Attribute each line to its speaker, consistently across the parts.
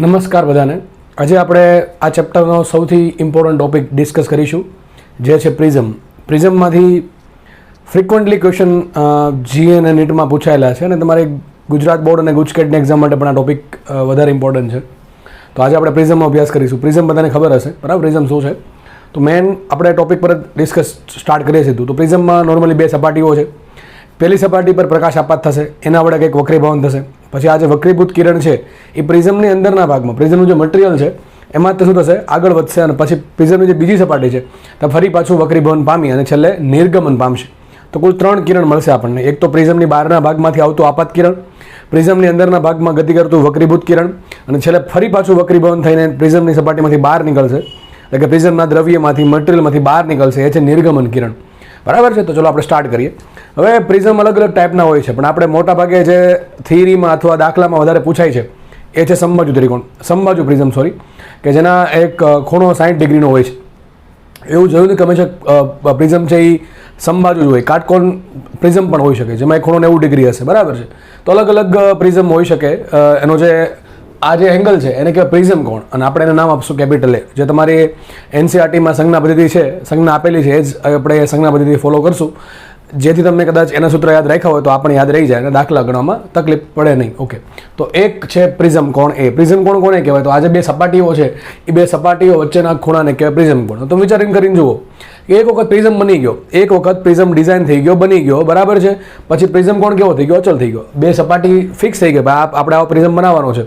Speaker 1: નમસ્કાર બધાને. આજે આપણે આ ચેપ્ટરનો સૌથી ઇમ્પોર્ટન્ટ ટોપિક ડિસ્કસ કરીશું, જે છે પ્રિઝમ. પ્રિઝમમાંથી ફ્રિકવન્ટલી ક્વેશ્ચન જીએ અને નીટમાં પૂછાયેલા છે અને તમારે ગુજરાત બોર્ડ અને ગુજકેટની એક્ઝામ માટે પણ આ ટોપિક વધારે ઇમ્પોર્ટન્ટ છે. તો આજે આપણે પ્રિઝમનો અભ્યાસ કરીશું. પ્રિઝમ બધાને ખબર હશે, બરાબર? પ્રિઝમ શું છે? તો મેન આપણે ટોપિક પર ડિસ્કસ સ્ટાર્ટ કરીએ છીએ. તો પ્રિઝમમાં નોર્મલી બે સપાટીઓ છે. પહેલી સપાટી પર પ્રકાશ આપાત થશે, એના વડે કંઈક વક્રીભવન થશે. પછી આ જે વક્રીભૂત કિરણ છે એ પ્રિઝમની અંદરના ભાગમાં, પ્રિઝમનું જે મટીરિયલ છે એમાં શું થશે, આગળ વધશે અને પછી પ્રિઝમની જે બીજી સપાટી છે તો ફરી પાછું વક્રીભવન પામી અને છેલ્લે નિર્ગમન પામશે. તો કુલ 3 કિરણ મળશે આપણને. એક તો પ્રિઝમની બહારના ભાગમાંથી આવતું આપાત કિરણ, પ્રિઝમની અંદરના ભાગમાં ગતિ કરતું વક્રીભૂત કિરણ અને છેલ્લે ફરી પાછું વક્રીભવન થઈને પ્રિઝમની સપાટીમાંથી બહાર નીકળશે, એટલે કે પ્રિઝમના દ્રવ્યમાંથી, મટીરિયલમાંથી બહાર નીકળશે. એ છે નિર્ગમન કિરણ. બરાબર છે? તો ચલો આપણે સ્ટાર્ટ કરીએ. હવે પ્રિઝમ અલગ અલગ ટાઈપના હોય છે, પણ આપણે મોટા ભાગે જે થિયરીમાં અથવા દાખલામાં વધારે પૂછાય છે એ છે સમબાજુ ત્રિકોણ, સમબાજુ પ્રિઝમ, કે જેના એક ખૂણો 60 ડિગ્રીનો હોય છે. એવું જોયું ને કે હંમેશા પ્રિઝમ છે એ સમબાજુ જ હોય. કાટકોણ પ્રિઝમ પણ હોઈ શકે, જેમાં એક ખૂણો 90 ડિગ્રી હશે. બરાબર છે? તો અલગ અલગ પ્રિઝમ હોઈ શકે. એનો જે આ જે એંગલ છે એને કહેવાય પ્રિઝમ કોણ, અને આપણે એને નામ આપશું કેપિટલ એ. જે તમારી એનસીઆરટીમાં સંજ્ઞા પદ્ધતિ છે, સંજ્ઞા આપેલી છે, એ જ આપણે સંજ્ઞા પદ્ધતિ ફોલો કરશું, જેથી તમને કદાચ એના સૂત્ર યાદ રાખ્યા હોય તો આપણે યાદ રહી જાય અને દાખલા ગણવામાં તકલીફ પડે નહીં. ઓકે, તો એક છે પ્રિઝમ કોણ એ. પ્રિઝમ કોણ કોને કહેવાય? તો આ જે બે સપાટીઓ છે એ બે સપાટીઓ વચ્ચેના ખૂણાને કહેવાય પ્રિઝમ કોણ. તો વિચારીને કરીને જુઓ, એક વખત પ્રિઝમ બની ગયો, એક વખત પ્રિઝમ ડિઝાઇન થઈ ગયો, બની ગયો, બરાબર છે? પછી પ્રિઝમ કોણ કેવો થઈ ગયો? અચલ થઈ ગયો. બે સપાટી ફિક્સ થઈ ગઈ, ભાઈ આપણે આવો પ્રિઝમ બનાવવાનો છે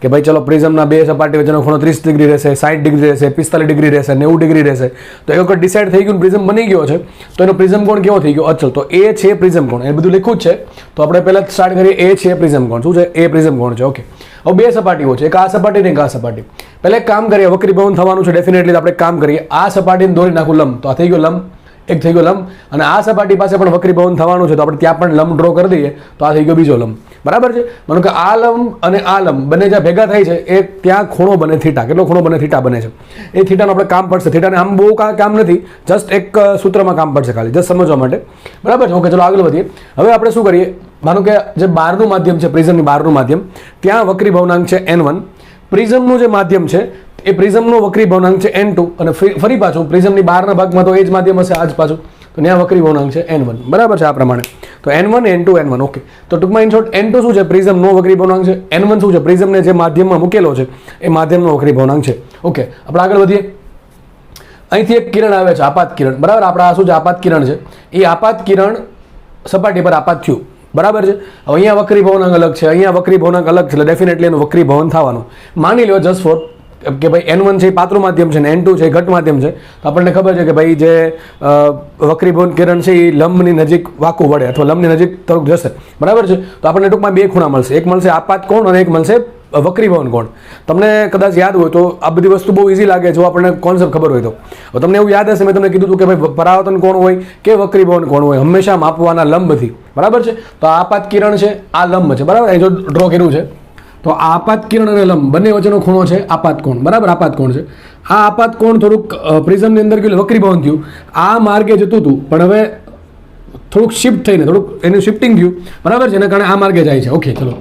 Speaker 1: કે ભાઈ ચલો પ્રિઝમના બે સપાટી વચ્ચેનો ખૂણો 30 ડિગ્રી રહેશે, 60 ડિગ્રી રહેશે, 45 ડિગ્રી રહેશે, 90 ડિગ્રી રહેશે. તો એક વખત ડિસાઇડ થઈ ગયું, પ્રિઝમ બની ગયો છે, તો એનો પ્રિઝમ કોણ કેવો થઈ ગયો? અચલ. તો એ છે પ્રિઝમ કોણ. એ બધું લખ્યું જ છે. તો આપણે પહેલા સ્ટાર્ટ કરીએ. એ છે પ્રિઝમ કોણ. શું છે? એ પ્રિઝમ કોણ છે. ઓકે, હવે બે સપાટીઓ છે, એક આ સપાટી ને એક આ સપાટી. પહેલા એક કામ કરીએ, વક્રીભવન થવાનું છે ડેફિનેટલી. આપણે એક કામ કરીએ, આ સપાટીને દોરી નાખું લંબ, તો આ થઈ ગયો લંબ, એક થઈ ગયો લંબ. અને આ સપાટી પાસે પણ વક્રીભવન થવાનું છે, તો આપણે ત્યાં પણ લંબ ડ્રો કરી દઈએ, તો આ થઈ ગયો બીજો લંબ. બરાબર છે? માનો કે આ લંબ અને આ લંબ બંને જ્યાં ભેગા થાય છે એ ત્યાં ખૂણો બને થીટા. કેટલો ખૂણો બને? થીટા બને છે. એ થીટાનું આપણે કામ પડશે. થીટાને આમ બહુ કામ નથી, જસ્ટ એક સૂત્રમાં કામ પડશે, ખાલી જસ્ટ સમજવા માટે. બરાબર છે? ઓકે, ચલો આગળ વધીએ. હવે આપણે શું કરીએ, માનો કે જે બહારનું માધ્યમ છે, પ્રિઝમની બહારનું માધ્યમ, ત્યાં વક્રીભવનાંક છે n1. પ્રિઝમનું જે માધ્યમ છે એ પ્રિઝમનો વક્રીભવનાંક છે n2. અને ફરી પાછું પ્રિઝમની બહારના ભાગમાં તો એ જ માધ્યમ હશે, આ જ પાછું, તો ત્યાં વક્રીભવનાંક છે n1. બરાબર છે? આ પ્રમાણે તો n1 n2 n1. ઓકે, તો ટૂંકમાં ઇન શોર્ટ n2 શું છે? પ્રિઝમનો વક્રીભવનાંક છે. n1 શું છે? પ્રિઝમને જે માધ્યમમાં મૂકેલો છે એ માધ્યમનો વક્રીભવનાંક છે. ઓકે, આપણે આગળ વધીએ. અહીંથી એક કિરણ આવે છે, આપાત કિરણ. બરાબર? આપણે આ શું છે? આપાત કિરણ છે. એ આપાત કિરણ સપાટી પર આપાત થયું. બરાબર છે? હવે અહીંયા વક્રીભવનાંક અલગ છે, અહીંયા વક્રીભવનાંક અલગ છે, એટલે ડેફિનેટલી એનું વક્રીભવન થવાનું. માની લો જસ્ટ ફોર કે ભાઈ n1 છે એ પાતળું માધ્યમ છે ને n2 છે એ ઘટ માધ્યમ છે. તો આપણને ખબર છે કે ભાઈ જે વક્રીભવન કિરણ છે એ લંબની નજીક વાંકું વળે અથવા લંબની નજીક તરફ જશે. બરાબર છે? તો આપણને ટૂંકમાં બે ખૂણા મળશે. એક મળશે આપાત કોણ અને એક મળશે વક્રીભવન કોણ. તમને કદાચ યાદ હોય તો આ બધી વસ્તુ બહુ ઇઝી લાગે જો આપણને કોન્સેપ્ટ ખબર હોય તો. તમને એવું યાદ હશે, મેં તમને કીધું હતું કે ભાઈ પરાવર્તન કોણ હોય કે વક્રીભવન કોણ હોય, હંમેશા માપવાના લંબથી. બરાબર છે? તો આ આપાત કિરણ છે, આ લંબ છે. બરાબર? અહીં જો ડ્રો કર્યું છે, તો આ આપાત કિરણ અને લંબ બંને વચ્ચેનો ખૂણો છે આપાત કોણ. બરાબર? આપાત કોણ છે. આ આપાત કોણ થોડુંક પ્રિઝમની અંદર ગયું, વક્રીભવન થયું, આ માર્ગે જતું હતું, પણ હવે થોડુંક શિફ્ટ થઈને થોડુંક એનું શિફ્ટિંગ થયું. બરાબર છે? એના કારણે આ માર્ગે જાય છે. ઓકે, ચલો.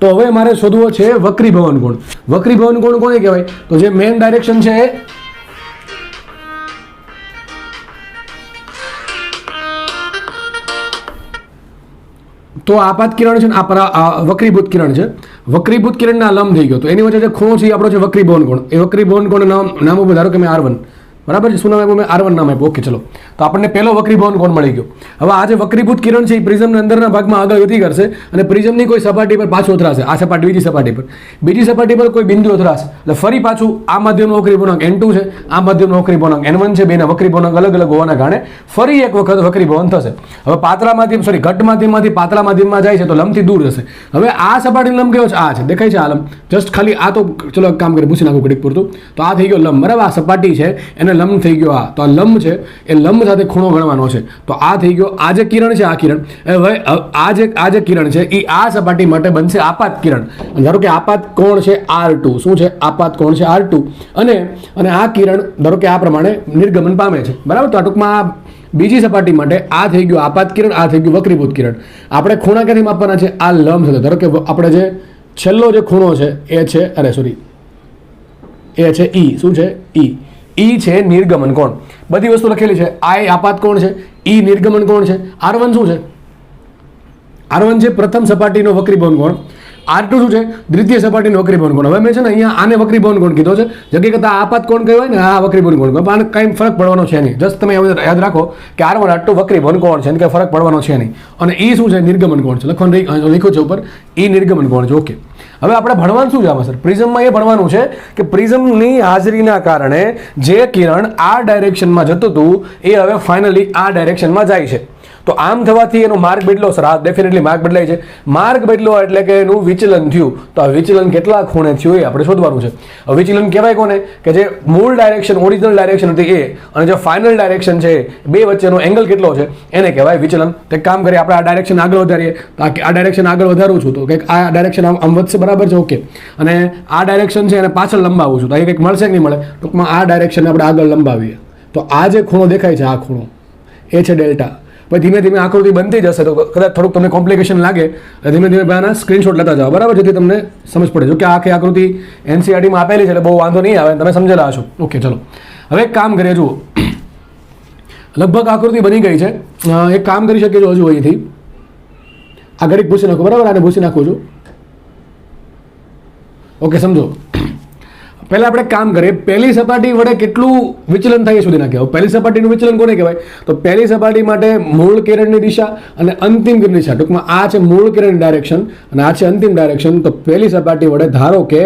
Speaker 1: તો હવે મારે શોધવો છે વક્રીભવન કોણ. વક્રીભવન કોણ કોને કહેવાય? તો જે મેઇન ડાયરેક્શન છે તો આપાત કિરણ છે ને આ વક્રીભૂત કિરણ છે. વક્રીભૂત કિરણના લંબ થઈ ગયો, તો એની વચ્ચે જે ખૂણો છે એ આપણો છે વક્રીભવન કોણ. એ વક્રીભવન કોણ નામ ઉપર ધારો કે મેં R1. બરાબર છે? શું નામ આપ્યું? મેં R1 નામ આપ્યું. ઓકે, ચલો. તો આપણને પહેલો વક્રીભવન કોણ મળી ગયો. હવે આ જે વક્રીભૂત કિરણ છે એ પ્રિઝમના અંદરના ભાગમાં આગળ ગતિ કરશે અને પ્રિઝમની કોઈ સપાટી પર પાછું અથડાશે. આ સપાટી બીજી સપાટી પર, બીજી સપાટી પર કોઈ બિંદુ અથડાશે, એટલે ફરી પાછું આ માધ્યમનો વક્રીભવનાંક n2 છે, આ માધ્યમનો વક્રીભવનાંક n1 છે. બેના વક્રીભવનાંક અલગ અલગ હોવાના કારણે ફરી એક વખત વક્રીભવન થશે. હવે પાતળા માધ્યમ ઘટ માધ્યમમાંથી પાતળા માધ્યમમાં જાય છે તો લંબથી દૂર જશે. હવે આ સપાટીનો લંબ કયો છે? આ છે. દેખાય છે આ લંબ? જસ્ટ ખાલી આ તો ચલો એક કામ કરી પૂછી નાખું ઘડીક પૂરતું. તો આ થઈ ગયો લંબ. બરાબર? આ સપાટી છે એને લંબ થઈ ગયો. આ તો આ લંબ છે, એ લંબ સાથે ખૂણો ગણવાનો છે. તો આ થઈ ગયો. આ જે કિરણ છે, આ કિરણ, હવે આ જે કિરણ છે એ આ સપાટી માટે બનશે આપાત કિરણ. ધારો કે આપાત કોણ છે R2. શું છે? આપાત કોણ છે R2. અને આ કિરણ ધારો કે આ પ્રમાણે નિર્ગમન પામે છે. બરાબર? તો આ ટૂંકમાં બીજી સપાટી માટે આ થઈ ગયું આપાત કિરણ, આ થઈ ગયું વક્રીભૂત કિરણ. આપણે ખૂણા ક્યાંથી માપવાના છે? આ લંબ સાથે. ધારો કે આપણે જે છેલ્લો જે ખૂણો છે એ છે, એ છે ઈ. શું છે? ઈ. ઈ છે નિર્ગમન કોણ. બધી વસ્તુ લખેલી છે. આઈ આપાત કોણ છે, ઈ નિર્ગમન કોણ છે, R1 શું છે? R1 છે પ્રથમ સપાટીનો વક્રીભવન કોણ, R2 શું છે? દ્વિતીય સપાટીનો વક્રીભવન કોણ. હવે મેં છે ને અહીંયા આને વક્રીભવન કોણ કીધો છે, જગ્યા કરતાં આપાત કોણ કહેવાય ને, આ વક્રીભવન કોણ કહેવાય. આને કાંઈ ફરક પડવાનો છે નહીં. જસ્ટ તમે યાદ રાખો કે R1 R2 વક્રીભવન કોણ છે, એને કંઈ ફરક પડવાનો છે નહીં. અને ઈ શું છે? નિર્ગમન કોણ છે. લખ્યું છે ઉપર ઈ નિર્ગમન કોણ છે. ઓકે, હવે આપણે ભણવાનું શું છે આમાં સર? પ્રિઝમમાં એ ભણવાનું છે કે પ્રિઝમની હાજરીના કારણે જે કિરણ આ ડાયરેક્શનમાં જતું હતું એ હવે ફાઇનલી આ ડાયરેક્શનમાં જાય છે. તો આમ થવાથી એનો માર્ગ બદલો સર. આ ડેફિનેટલી માર્ગ બદલાય છે. માર્ગ બદલો એટલે કે એનું વિચલન થયું. તો આ વિચલન કેટલા ખૂણે થયું એ આપણે શોધવાનું છે. હવે વિચલન કહેવાય કોને? કે જે મૂળ ડાયરેક્શન, ઓરિજિનલ ડાયરેક્શન હતી એ અને જે ફાઇનલ ડાયરેક્શન છે બે વચ્ચેનો એંગલ કેટલો છે એને કહેવાય વિચલન. તો એક કામ કરીએ, આપણે આ ડાયરેક્શન આગળ વધારીએ. તો આ ડાયરેક્શન આગળ વધારું છું તો કંઈક આ ડાયરેક્શન આમ વધશે, બરાબર છે? ઓકે, અને આ ડાયરેક્શન છે એને પાછળ લંબાવું છું તો અહીં કંઈક મળશે કે નહીં મળે? ટૂંકમાં આ ડાયરેક્શન આપણે આગળ લંબાવીએ તો આ જે ખૂણો દેખાય છે, આ ખૂણો એ છે ડેલ્ટા. પછી ધીમે ધીમે આકૃતિ બનતી જશે તો કદાચ થોડુંક તમને કોમ્પ્લિકેશન લાગે, ધીમે ધીમે આના સ્ક્રીનશોટ લેતા જાઓ, બરાબર? જેથી તમને સમજ પડે. જો કે આખી આકૃતિ NCERT-માં આપેલી છે એટલે બહુ વાંધો નહીં આવે, તમે સમજેલા હશો. ઓકે, ચલો હવે એક કામ કરીએ. જુઓ, લગભગ આકૃતિ બની ગઈ છે. એક કામ કરી શકીએ હજુ અહીંથી આ ઘડીક ભૂસી નાખો, બરાબર? આને ભૂસી નાખું છું. ઓકે, સમજો. પહેલા આપણે કામ કરીએ, પહેલી સપાટી વડે કેટલું વિચલન થાય એ સુધી નાખીએ. પહેલી સપાટીનું વિચલન કોને કહેવાય? તો પહેલી સપાટી માટે મૂળ કિરણની દિશા અને અંતિમ કિરણની દિશા, ટૂંકમાં આ છે મૂળ કિરણની ડાયરેક્શન અને આ છે અંતિમ ડાયરેક્શન. તો પહેલી સપાટી વડે ધારો કે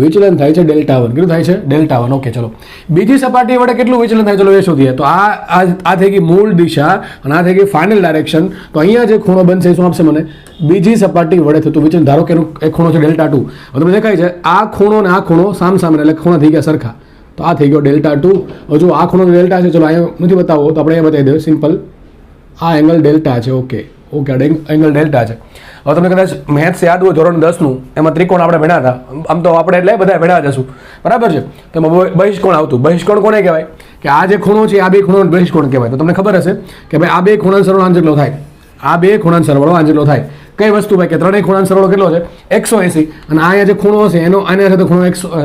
Speaker 1: વિચલન થાય છે Δ1. કેટલું થાય છે? Δ1. ઓકે, ચલો બીજી સપાટી વડે કેટલું વિચલન થાય ચલો એ શોધીએ. તો આ થઈ ગઈ મૂળ દિશા અને આ થઈ ગઈ ફાઇનલ ડાયરેક્શન. તો અહીંયા જે ખૂણો બનશે એ શું આપશે મને? બીજી સપાટી વડે થતું વિચલન. ધારો કે એનું એક ખૂણો છે Δ2. હવે તમને દેખાય છે આ ખૂણો ને આ ખૂણો સામસામે એટલે ખૂણા થઈ ગયા સરખા. તો આ થઈ ગયો Δ2. હજુ આ ખૂણો ડેલ્ટા છે, ચલો અહીંયા નથી બતાવો તો આપણે અહીંયા બતાવી દઈએ સિમ્પલ. આ એંગલ ડેલ્ટા છે. ઓકે, એંગલ ડેલ્ટા છે. હવે તમને કદાચ મેથ્સ યાદ હોય ધોરણ 10નું, એમાં ત્રિકોણ આપણે ભણ્યા હતા. આમ તો આપણે એટલે બધા ભણ્યા જશું, બરાબર છે? તો એમાં બહિષ્કોણ આવતું. બહિષ્કોણ કોને કહેવાય? કે આ જે ખૂણો છે આ બે ખૂણો બહિષ્કોણ કહેવાય. તો તમને ખબર હશે કે ભાઈ આ બે ખૂણાનો સરવાળો આંતર જેટલો થાય. આ બે ખૂણાનો સરવાળો આંતર જેટલો થાય. કઈ વસ્તુ ભાઈ? કે ત્રણેય ખૂણાનો સરવાળો કેટલો છે? 180. અને અહીંયા જે ખૂણો હશે એનો આની સાથે ખૂણો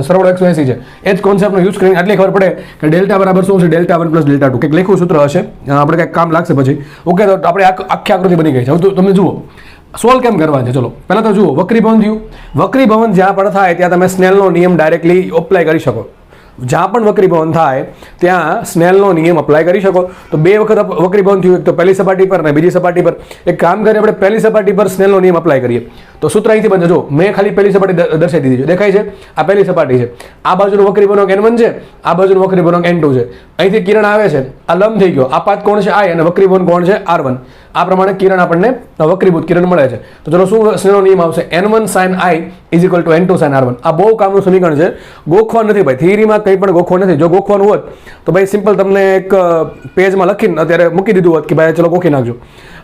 Speaker 1: સરવાળો 180 છે. એ જ કોન્સેપ્ટનો યુઝ કરીને આટલી ખબર પડે કે ડેલ્ટા બરાબર શું છે? Δ1 + Δ2. કંઈક લેખું સૂત્ર હશે, આપણે કંઈક કામ લાગશે પછી. ઓકે, તો આપણે આખી આકૃતિ બની ગઈ છે. હવે તમે જુઓ સોલ્વ કેમ કરવા છે. ચલો પહેલાં તો જુઓ, વક્રીભવન થયું. વક્રીભવન જ્યાં પણ થાય ત્યાં તમે સ્નેલનો નિયમ ડાયરેક્ટલી અપ્લાય કરી શકો. જ્યાં પણ વક્રીભવન થાય ત્યાં સ્નેલનો નિયમ અપ્લાય કરી શકો. તો બે વખત વક્રીભવન થયું, એક તો પહેલી સપાટી પર અને બીજી સપાટી પર. એક કામ કરીએ, આપણે પહેલી સપાટી પર સ્નેલનો નિયમ અપ્લાય કરીએ. તો સૂત્ર અહીંથી બનશે. જો મેં ખાલી પહેલી સપાટી દર્શાવી દીધી છે, દેખાય છે? આ પહેલી સપાટી છે. આ બાજુનું વક્રીભવન N1 છે, આ બાજુનું વક્રીભવન N2 છે. અહીંથી કિરણ આવે છે, આ લંબ થઈ ગયો. આ પાથ કોણ છે? I અને વક્રીભવન કોણ છે? R1. આ પ્રમાણે કિરણ આપણને વક્રીભૂત કિરણ મળે છે. તો ચલો શું સ્નેલનો નિયમ આવશે? N1 sin I = N2 sin R1. આ બહુ કામનું સમીકરણ છે, ગોખવાનું નથી ભાઈ. થિયરીમાં કંઈ પણ ગોખવાનું નથી. જો ગોખવાનું હોત તો ભાઈ સિમ્પલ તમને એક પેજમાં લખીને અત્યારે મૂકી દીધું હોત કે ભાઈ ચલો ગોખી નાખજો.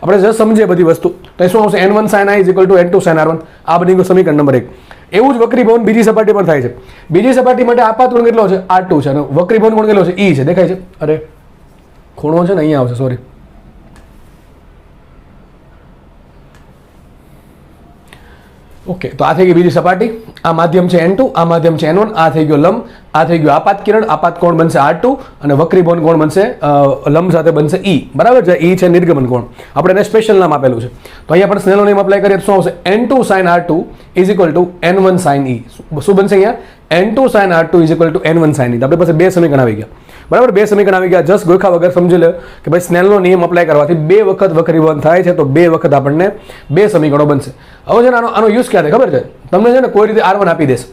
Speaker 1: આપણે જસ્ટ સમજીએ બધી વસ્તુ. તો શું આવશે? N1 sin I = N2 sin R1. આ બની ગયું સમીકરણ નંબર 1. એવું જ વક્રીભવન બીજી સપાટી પર થાય છે. બીજી સપાટી માટે આપાત કોણ કેટલો છે? R2 છે. અને વક્રીભવન કોણ કેટલો છે? E છે. દેખાય છે? અરે ખૂણો છે ને અહીંયા આવશે, સોરી. ઓકે, તો આ થઈ ગઈ બીજી સપાટી. આ માધ્યમ છે N2, આ માધ્યમ છે N1. આ થઈ ગયો લંબ, આ થઈ ગયો આપાત કિરણ. આપાત કોણ બનશે? R2 અને વક્રીભવન કોણ બનશે? લંબ સાથે બનશે E. બરાબર છે? E છે નિર્ગમન કોણ. આપણે એને સ્પેશિયલ નામ આપેલું છે. તો અહીંયા આપણે સ્નેલનો નિયમ અપ્લાય કરીએ તો શું આવશે? N2 sin R2 = N1 sin E. શું બનશે અહીંયા? N2 sin R2 = N1 sin E. આપણી પાસે બે સમીકરણ આવી ગયા, બરાબર? બે સમીકરણ આવી ગયા. જસ્ટ ગોખા વગર સમજી લે કે ભાઈ સ્નેલનો નિયમ અપ્લાય કરવાથી બે વખત વક્રીભવન થાય છે, તો બે વખત આપણને બે સમીકરણો બનશે. હવે છે ને આનો યુઝ ક્યાં થાય ખબર છે તમને? છે ને કોઈ રીતે R1 આપી દેશે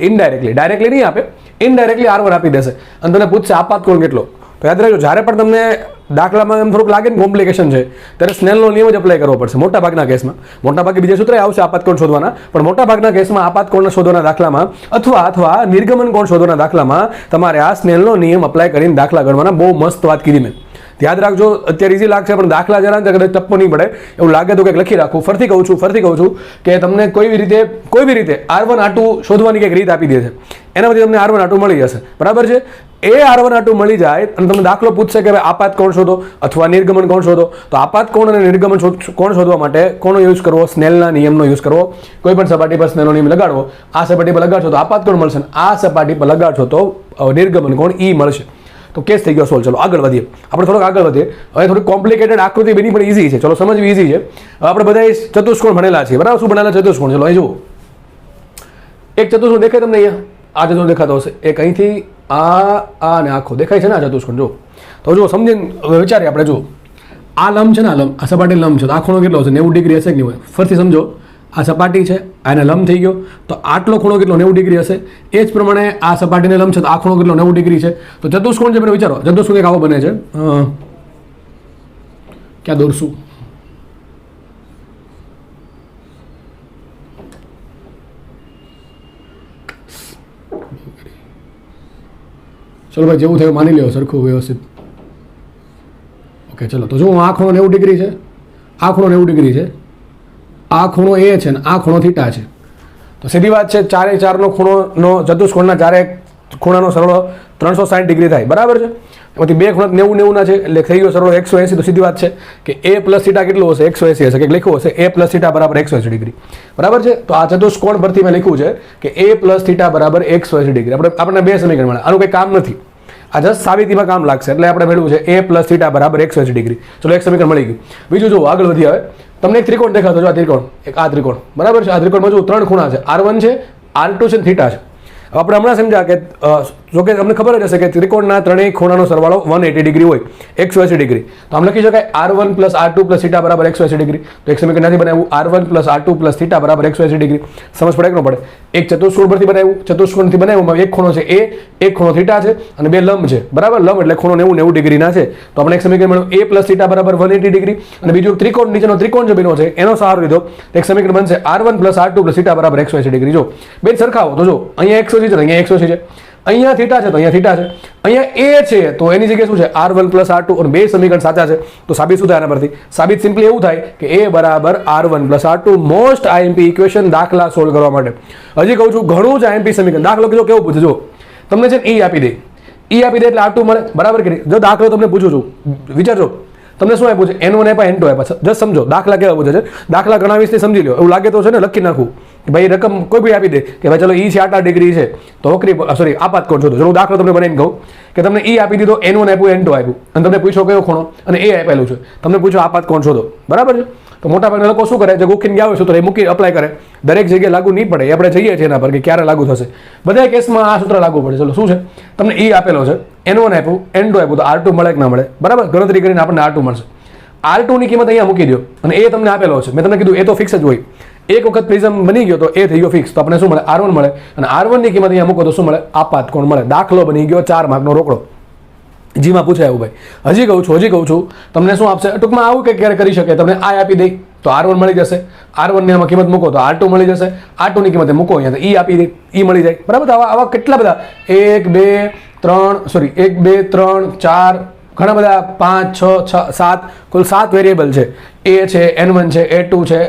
Speaker 1: ઇનડાયરેક્ટલી, ડાયરેક્ટલી નહીં આપે, ઇનડાયરેક્ટલી R1 આપી દેશે અને તમને પૂછશે આપાત કોણ કેટલો. તો યાદ રાખજો, જ્યારે પણ તમને દાખલામાં એમ થોડુંક લાગે ને કોમ્પ્લિકેશન છે ત્યારે સ્નેલનો નિયમ જ અપ્લાય કરવો પડશે. મોટાભાગના કેસમાં, મોટાભાગે બીજા સૂત્ર આવશે આપાત કોણ શોધવાના, પણ મોટાભાગના કેસમાં આપાત કોણ શોધવાના દાખલામાં અથવા નિર્ગમન કોણ શોધવાના દાખલામાં તમારે આ સ્નેલનો નિયમ અપ્લાય કરીને દાખલા ગણવાના. બહુ મસ્ત વાત કીધી મેં. યાદ રાખજો, અત્યારે ઇઝી લાગશે પણ દાખલા જરા કદાચ ટપ્પો નહીં પડે એવું લાગે તો કંઈક લખી રાખું. ફરતી કહું છું કે તમને કોઈ બી રીતે R1 R2 શોધવાની કંઈક રીત આપી દે છે, એનામાંથી તમને R1 R2 મળી જશે, બરાબર છે? A R1R2 મળી જાય અને તમને દાખલો પૂછશે કે ભાઈ આપાત કોણ શોધો અથવા નિર્ગમન કોણ શોધો, તો આપાત કોણ અને નિર્ગમન કોણ શોધવા માટે કોનો યુઝ કરવો? સ્નેલના નિયમનો યુઝ કરવો. કોઈ પણ સપાટી પર સ્નેલનો નિયમ લગાડવો. આ સપાટી પર લગાડશો તો આપાત કોણ મળશે, આ સપાટી પર લગાડશો તો નિર્ગમન કોણ E મળશે. તો કેસ થઈ ગયો સોલ્વ. ચલો આગળ વધીએ, આપણે થોડોક આગળ વધીએ. હવે થોડી કોમ્પ્લિકેટેડ આકૃતિ બની પણ ઇઝી છે, ચલો સમજવી ઇઝી છે. હવે આપણે બધા ચતુષ્કોણ ભણેલા છીએ, બરાબર? શું ભણેલા? ચતુષ્કોણ. ચલો અહીં જુઓ, એક ચતુષ્કોણ દેખાય તમને અહીંયા? આ ચતુષ્કોણ દેખાતો હશે, એક અહીંથી આ ને આખો દેખાય છે ને આ ચતુષ્કોણ. જો તો જો સમજીને વિચારીએ આપણે. જો આ લંબ છે ને, આ લંબ, આ સપાટી લંબ છે, તો આ ખૂણો કેટલો હશે? 90 ડિગ્રી હશે કે નહીં હોય? ફરીથી સમજો, આ સપાટી છે, આને લંબ થઈ ગયો, તો આટલો ખૂણો કેટલો? 90 ડિગ્રી હશે. એ જ પ્રમાણે આ સપાટીને લંબ છે તો આ ખૂણો કેટલો? 90 ડિગ્રી છે. તો ચતુષ્કોણ છે, મને વિચારો, ચતુષ્કોણ એક આવો બને છે. ક્યાં દોરશું? ચલો ભાઈ, જેવું થયું માની લ્યો, સરખું વ્યવસ્થિત. ઓકે ચલો, તો જો આ ખૂણો 90 ડિગ્રી છે, આ ખૂણો 90 ડિગ્રી છે, આ ખૂણો એ છે ને આ ખૂણો થીટા છે. તો સીધી વાત છે, ચારે ચારનો ખૂણોનો ચતુષ્કોણના ચારે ખૂણાનો સરળો 360 ડિગ્રી થાય, બરાબર છે? એમાંથી બે ખૂણા 90 ના છે એટલે થઈ ગયો સરળો 180. તો સીધી વાત છે કે A પ્લસ થીટા કેટલું હશે? 180 હશે. કે લખ્યું હશે A પ્લસ થીટા બરાબર 180 ડિગ્રી, બરાબર છે? તો આ ચતુષ્કોણ પરથી મેં લખ્યું છે કે A પ્લસ થીટા બરાબર 180 ડિગ્રી. આપણને બે સમીકરણ મળે, આનું કંઈ કામ નથી, આ જસ્ટ સાબિતીમાં કામ લાગશે. એટલે આપણે મેળવ્યું છે A પ્લસ થીટા બરાબર 180 ડિગ્રી. ચલો એક સમીકરણ મળી ગયું. બીજું જો આગળ વધી, હવે તમને એક ત્રિકોણ દેખાતો, જો આ ત્રિકોણ, એક આ ત્રિકોણ, બરાબર છે? આ ત્રિકોણમાં જો ત્રણ ખૂણા છે, R1 છે, R2 છે, થીટા છે. આપણે હમણાં સમજ્યા કે જો કે તમને ખબર જ હશે કે ત્રિકોણના ત્રણેય ખૂણાનો સરવાળો 180 ડિગ્રી હોય, 180 ડિગ્રી. તો આમ લખી શકાય R1 plus R2 plus theta બરાબર 180 ડિગ્રી. તો એક સમીકરણ નથી બનાવ્યું, R1 plus R2 plus theta બરાબર 180 ડિગ્રી. સમજ પડે કે ન પડે? એક ચતુષ્કોણ પરથી બનાવ્યું, ચતુષ્કોણથી બનાવ્યું, એક ખૂણો છે A, એક ખૂણો થીટા છે અને બે લંબ છે, બરાબર? લંબ એટલે ખૂણો 90 ડિગ્રીના છે. તો આપણે એક સમીકરણ મળ્યું A પ્લસ થીટા બરાબર 180 ડિગ્રી. અને બીજું ત્રિકોણ, નીચેનો ત્રિકોણ જો બન્યો છે એનો સહારો લીધો, તો એક સમીકરણ બનશે R1 plus R2 plus theta બરાબર 180 ડિગ્રી. જો બે સરખાવો તો જો અહીંયા 180 છે, અહીંયા 180 છે, અહીંયા થીટા છે તો અહીંયા થીટા છે, અહીંયા A છે તો એની જગ્યાએ શું છે? R1 plus R2. અને બે સમીકરણ સાચા છે. તો સાબિત શું થાય આના પરથી? સાબિત સિમ્પલી એવું થાય કે A બરાબર R1 plus R2. Most IMP equation દાખલા સોલ્વ કરવા માટે. હજી કહું છું, ઘણું જ IMP સમીકરણ. દાખલો કીધો કેવું પૂછે, જો તમને છે ને E આપી દે, E આપી દે એટલે R2 મળે, બરાબર કે નહીં? જો દાખલો તમને પૂછું છું, વિચારજો, તમને શું આપ્યું છે? N1 આપ્યા, N2 આપ્યા. જસ્ટ સમજો દાખલા કેવા પૂછે છે. દાખલા ગણાવીશ સમજી લો. એવું લાગે તો છે ને લખી નાખું કે ભાઈ રકમ કોઈ બી આપી દે કે ભાઈ ચલો E છે 8 ડિગ્રી છે, તો વક્રી સોરી આપાત કોણ શોધો. ચલો દાખલો તમને બનાવીને કહું કે તમને E આપી દીધો, N1 આપ્યું, N2 આપ્યું, અને તમને પૂછો કયો ખૂણો અને A આપેલું છે, તમને પૂછો આપાત કોણ શોધો, બરાબર છે? તો મોટા ભાગના લોકો શું કરે? જે ગોખીને ગયા હોય સૂત્ર એ મૂકી અપ્લાય કરે. દરેક જગ્યાએ લાગુ નહીં પડે, આપણે જઈએ છીએ એના પર કે ક્યારે લાગુ થશે. બધા કેસમાં આ સૂત્ર લાગુ પડે. ચલો શું છે? તમને E આપેલો છે, N1 આપ્યું, N2 આપ્યું, તો R2 મળે કે ના મળે? બરાબર, ગણતરી કરીને આપણને R2 મળશે. R2 ની કિંમત અહીંયા મૂકી દો અને એ તમને આપેલો છે. મેં તમને કીધું એ તો ફિક્સ જ હોય. એક વખત પ્રિઝમ બની ગયો તો એ થઈ ગયો ફિક્સ. તો આપણે શું મળે? R1 મળે. અને R1 ની કિંમત અહીંયા મૂકો તો શું મળે? આપાત કોણ મળે. દાખલો બની ગયો 4 માર્કનો રોકડો. જીમાં પૂછાય એવું ભાઈ. હજી કહું છું તમને શું આપશે? ટૂંકમાં આવું કે ક્યારે કરી શકે, તમને આ આપી દે તો R1 મળી જશે, R1 ની આમાં કિંમત મૂકો તો R2 મળી જશે, R2 ની કિંમત મૂકો અહીંયા તો E આપી દે, E મળી જાય, બરાબર? તો આવા કેટલા બધા 1 2 3 4 ઘણા બધા 5 6 7 કુલ 7 વેરિયેબલ છે. A છે, N1 છે, A2 છે,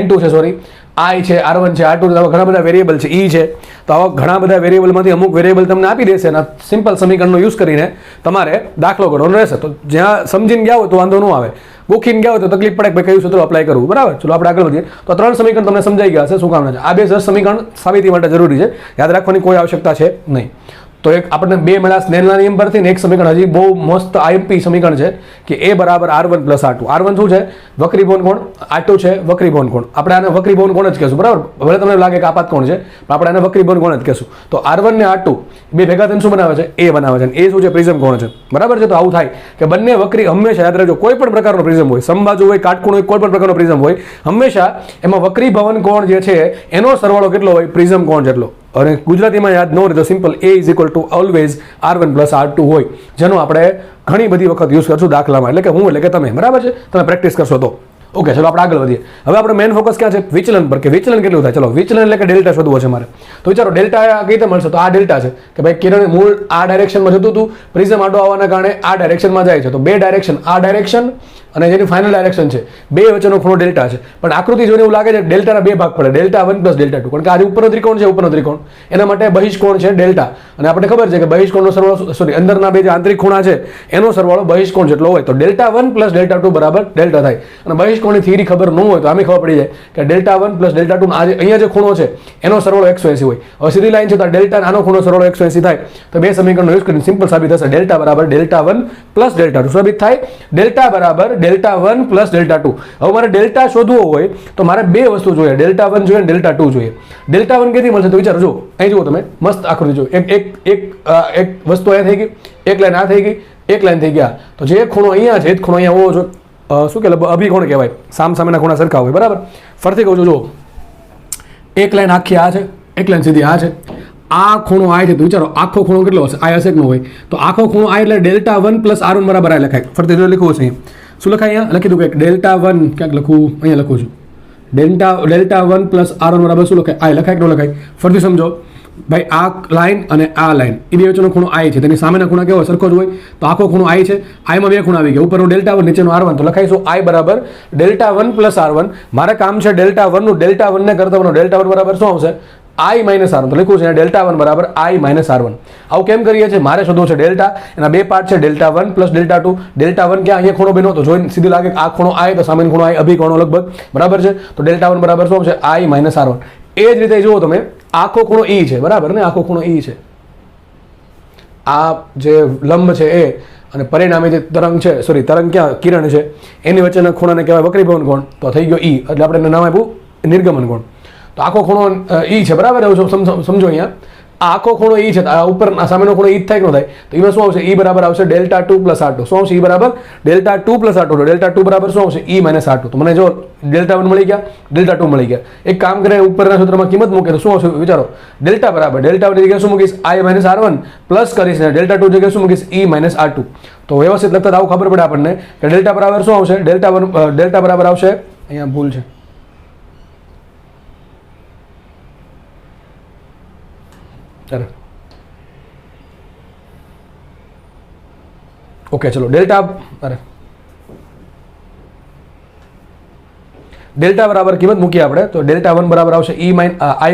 Speaker 1: N2 છે સોરી, I છે, R1 છે, R2 છે, ઘણા બધા વેરિયેબલ છે, E છે. તો આવા ઘણા બધા વેરિયેબલમાંથી અમુક વેરિયેબલ તમને આપી દેશે અને સિમ્પલ સમીકરણનો યુઝ કરીને તમારે દાખલો ગણવાનો રહેશે. તો જ્યાં સમજીને ગયા હોય તો વાંધો ન આવે, ગોખીને ગયા હોય તો તકલીફ પડે કે કયું સૂત્ર અપ્લાય કરવું, બરાબર? ચલો આપણે આગળ વધીએ. તો 3 સમીકરણ તમને સમજાઈ ગયા હશે શું કામના છે. આ બે સમીકરણ સાબિતી માટે જરૂરી છે, યાદ રાખવાની કોઈ આવશ્યકતા છે નહીં. તો એક આપણને બે મળ્યા સ્નેલના નિયમ પરથી, ને એક સમીકરણ હજી બહુ મસ્ત IMP સમીકરણ છે કે A બરાબર R1 પ્લસ R2. R1 શું છે? વક્રીભવન કોણ. R2 છે વક્રીભવન કોણ. આપણે આને વક્રીભવન કોણ જ કહેશું, બરાબર? ભલે તમને લાગે કે આપાત કોણ છે, પણ આપણે આને વક્રીભવન કોણ જ કહેશું. તો R1 ને R2 બે ભેગા થઈને શું બનાવે છે? A બનાવે છે. અને એ શું છે? પ્રિઝમ કોણ છે, બરાબર છે? તો આવું થાય કે બંને વક્રી હંમેશા યાદ રાખજો, કોઈ પણ પ્રકારનો પ્રિઝમ હોય, સમબાજુ હોય, કાટખૂણ હોય, કોઈ પણ પ્રકારનો પ્રિઝમ હોય, હંમેશા એમાં વક્રીભવન કોણ જે છે એનો સરવાળો કેટલો હોય? પ્રિઝમ કોણ જેટલો. અને ગુજરાતીમાં યાદ ન હોય તો simple A is equal two always R1 plus R2 હોય, જેનો આપણે ઘણી બધી વખત યુઝ કરશું દાખલામાં. એટલે કે હું એટલે કે તમે, બરાબર છે? તમે પ્રેક્ટિસ કરશો તો. ઓકે ચલો આપણે આગળ વધીએ. હવે આપણે મેઇન ફોકસ ક્યાં છે? વિચલન પર, કે વિચલન કેટલું થાય. ચલો વિચલન એટલે કે ડેલ્ટા શોધવો છે મારે. તો વિચારો ડેલ્ટા કઈ રીતે મળશે? તો આ ડેલ્ટા છે કે ભાઈ કિરણ મૂળ આ ડાયરેક્શનમાં જતું હતું, પ્રિઝમ આડો આવવાના કારણે આ ડાયરેક્શનમાં જાય છે. તો બે ડાયરેક્શન, આ ડાયરેક્શન અને જેની ફાઇનલ ડાયરેક્શન છે, બે વચ્ચેનો ખૂણો ડેલ્ટા છે. પણ આકૃતિ જોઈને એવું લાગે છે ડેલ્ટાના બે ભાગ પડે, Δ1 પ્લસ Δ2, કારણ કે આ ઉપરનો ત્રિકોણ છે, ઉપરનો ત્રિકોણ, એના માટે બહિષ્કોણ છે ડેલ્ટા. અને આપણને ખબર છે કે બહિષ્કોણનો સરવાળો, સોરી, અંદરના બે જે આંતરિક ખૂણા છે એનો સરવાળો બહિષ્કોણ જેટલો હોય, તો Δ1 પ્લસ Δ2 બરાબર ડેલ્ટા થાય. અને બહિષ્કોણની થિયરી ખબર ન હોય તો આમે ખબર પડી જાય કે Δ1 પ્લસ Δ2 અહીંયા જે ખૂણો છે એનો સરવાળો 180 હોય. હવે સીધી લાઈન છે તો ડેલ્ટા આનો ખૂણો સરવાળો 180 થાય, તો બે સમીકરણનો યુઝ કરીને સિમ્પલ સાબિત થશે ડેલ્ટા બરાબર Δ1 પ્લસ Δ2 સાબિત થાય. ડેલ્ટા બરાબર Δ1 પ્લસ Δ2. હવે મારે ડેલ્ટા શોધવો હોય તો મારે બે વસ્તુ જોઈએ, Δ1 જોઈએ અને Δ2 જોઈએ. Δ1 ક્યાંથી મળશે તો વિચારો, જો અહીં જુઓ તમે, મસ્ત આકૃતિ જો, એક વસ્તુ અહીંયા થઈ ગઈ, એક લાઈન આ થઈ ગઈ, એક લાઈન થઈ ગયા, તો જે ખૂણો અહીંયા છે એ જ ખૂણો અહીંયા હોવો જોઈએ. શું કહેવાય, અભિકોણ કહેવાય, સામસામેના ખૂણા સરખા હોય, બરાબર. ફરીથી કહું છું, જો એક લાઈન આખી આ છે, એક લાઈન સીધી આ છે, આ ખૂણો આ છે, તો વિચારો આખો ખૂણો કેટલો હશે, આ હશે કે ન હોય, તો આખો ખૂણો આ એટલે Δ1 પ્લસ R1 બરાબર આ લખાય. ફરીથી લખવું છે અહીંયા, શું લખાય, અહીંયા લખી દઉં કે Δ1 ક્યાંક લખું, અહીંયા લખું છું, Δ1 પ્લસ R1 બરાબર શું લખાય, આ લખાય કે ન લખાય. ફરીથી સમજો ભાઈ, આ લાઈન અને આ લાઈન એ બે વચ્ચેનો ખૂણો I છે, તેની સામેના ખૂણા કેવો સરખો જ હોય, તો આખો ખૂણો I છે, આમાં બે ખૂણા આવી ગયા, ઉપરનો Δ1 નીચેનો R1, તો લખાઈશું I બરાબર Δ1 પ્લસ R1. મારે કામ છે Δ1 નું, Δ1 ને કરતા Δ1 બરાબર શું આવશે, I માઇનસ R1, તો લખ્યું છે Δ1 બરાબર I માઇનસ R1. આવું કેમ કરીએ છીએ, મારે શોધવું છે ડેલ્ટા, એના બે પાર્ટ છે Δ1 પ્લસ Δ2. Δ1 ક્યાં, અહીંયા ખૂણો બન્યો, તો જોઈને સીધું લાગે કે આ ખૂણો I, તો સામેનો ખૂણો I, અભિકોણો લગભગ બરાબર છે, તો Δ1 બરાબર શું આવશે, I માઇનસ R1. એ જ રીતે જુઓ તમે, આખો ખૂણો E છે, બરાબર ને, આખો ખૂણો E છે, આ જે લંબ છે એ, અને પરિણામે જે તરંગ છે, સોરી તરંગ ક્યાં, કિરણ છે, એની વચ્ચેના ખૂણાને કહેવાય વક્રીભવન કોણ, તો થઈ ગયો E, એટલે આપણે એનું નામ આપ્યું નિર્ગમન કોણ. તો આખો ખૂણો E છે, બરાબર, સમજો અહીંયા આ આખો ખૂણો E છે, આ ઉપર સામેનો ખૂણો E જ થાય કે ન થાય, તો એમાં શું આવશે, E બરાબર આવશે Δ2 પ્લસ R2. શું આવશે, E બરાબર Δ2 પ્લસ R2, તો Δ2 બરાબર શું આવશે, E માઇનસ R2. તો મને જો Δ1 મળી ગયા, Δ2 મળી ગયા. એક કામ કરે, ઉપરના સૂત્રમાં કિંમત મૂકે તો શું આવશે, વિચારો, ડેલ્ટા બરાબર Δ1 ની જગ્યાએ શું મૂકીશ, I માઇનસ R1 પ્લસ કરીશ, ને Δ2 જગ્યાએ શું મૂકીશ, E માઇનસ R2. તો વ્યવસ્થિત લખતા આવું ખબર પડે આપણને કે ડેલ્ટા બરાબર શું આવશે, ડેલ્ટા બરાબર આવશે, અહીંયા ભૂલ છે, ઓકે ચલો, ડેલ્ટા બરાબર કિંમત મૂકીએ આપણે, તો Δ1 બરાબર આવશે I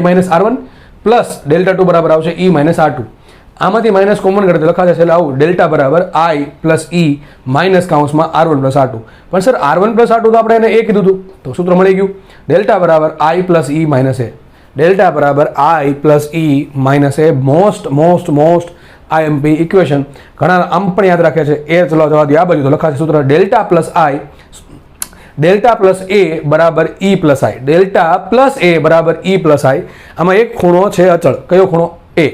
Speaker 1: માઇનસ R1 પ્લસ Δ2 બરાબર આવશે E માઇનસ R2. આમાંથી માઇનસ કોમન કરે તો લખાશે એટલે આવું, ડેલ્ટા બરાબર I પ્લસ E માઇનસ કાઉન્સમાં R1 પ્લસ R2. પણ સર R1 પ્લસ R2 તો આપણે એને એ કીધું હતું, તો સૂત્ર મળી ગયું, ડેલ્ટા બરાબર I plus E minus A. Delta બરાબર I plus E minus A, most IMP equation. ઘણા આમ પણ યાદ રાખે છે, એ ચલો જવા દે, આ બાજુ તો લખાશે સૂત્ર ડેલ્ટા પ્લસ A બરાબર E plus I, delta plus A બરાબર E પ્લસ I. આમાં એક ખૂણો છે અચળ, કયો ખૂણો, A.